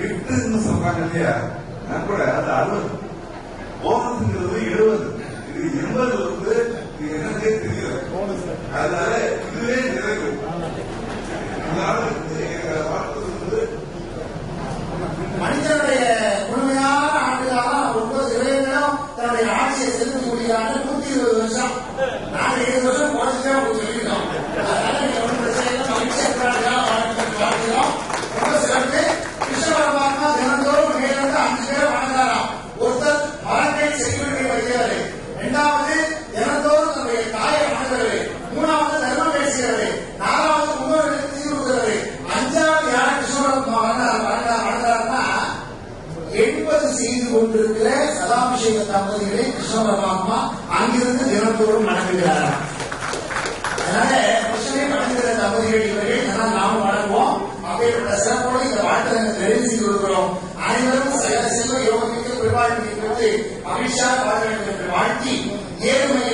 8 சொல்றாங்க இல்லையா, நான் கூட அது 60 போனஸ்ங்கிறது 70. இது 80 எனக்கே தெரியாது. அதனால இதுவே நிறைவு. மனிதனுடைய முழுமையான ஆண்டுகாலம் 9 இளைஞர்களும் தன்னுடைய ஆட்சியை செலுத்தக்கூடிய 120 வருஷம். நாங்க 7 வருஷம் போனதுக்கே உங்களுக்கு சொல்லிட்டோம். அதனால நீங்க ஒன்றும் பிரச்சனை வாழ்த்துகிறோம். ரொம்ப சிறப்பு. கிருஷ்ண பரமாத்மா தினந்தோறும் மேலிருந்து 5 பேரை வணங்குறாராம். ஒருத்தர் மரங்கள் செக்யூரிட்டி வைக்கிறாரு, 2வது தினந்தோறும் தன்னுடைய தாயை வணங்குறது, 3வது தர்மம் பேசுகிறது, 4வது முன்னோர்களுக்கு தீர்வு கொடுக்கிறது, 5வது யார் கிருஷ்ண வணங்குறாருன்னா 80 செய்து கொண்டிருக்கிற சதாபிஷேக தம்பதிகளை கிருஷ்ண பரமாத்மா அங்கிருந்து தினந்தோறும் வணங்குகிறாராம். அதனால கிருஷ்ணனை வணங்குகிற தம்பதிகள் இவர்கள், அதனால் நாமும் வணங்குவோம். அப்பேற்பட்ட சிறப்போடு இந்த வாழ்க்கை நிறைவு செய்து கொடுக்கிறோம். அனைவரும் செல்வ யோகத்திற்கு பெருவாழ்வு பெற்று மகிழ்ச்சியாக வாழ வேண்டும் என்று வாழ்த்தி ஏழ்மையை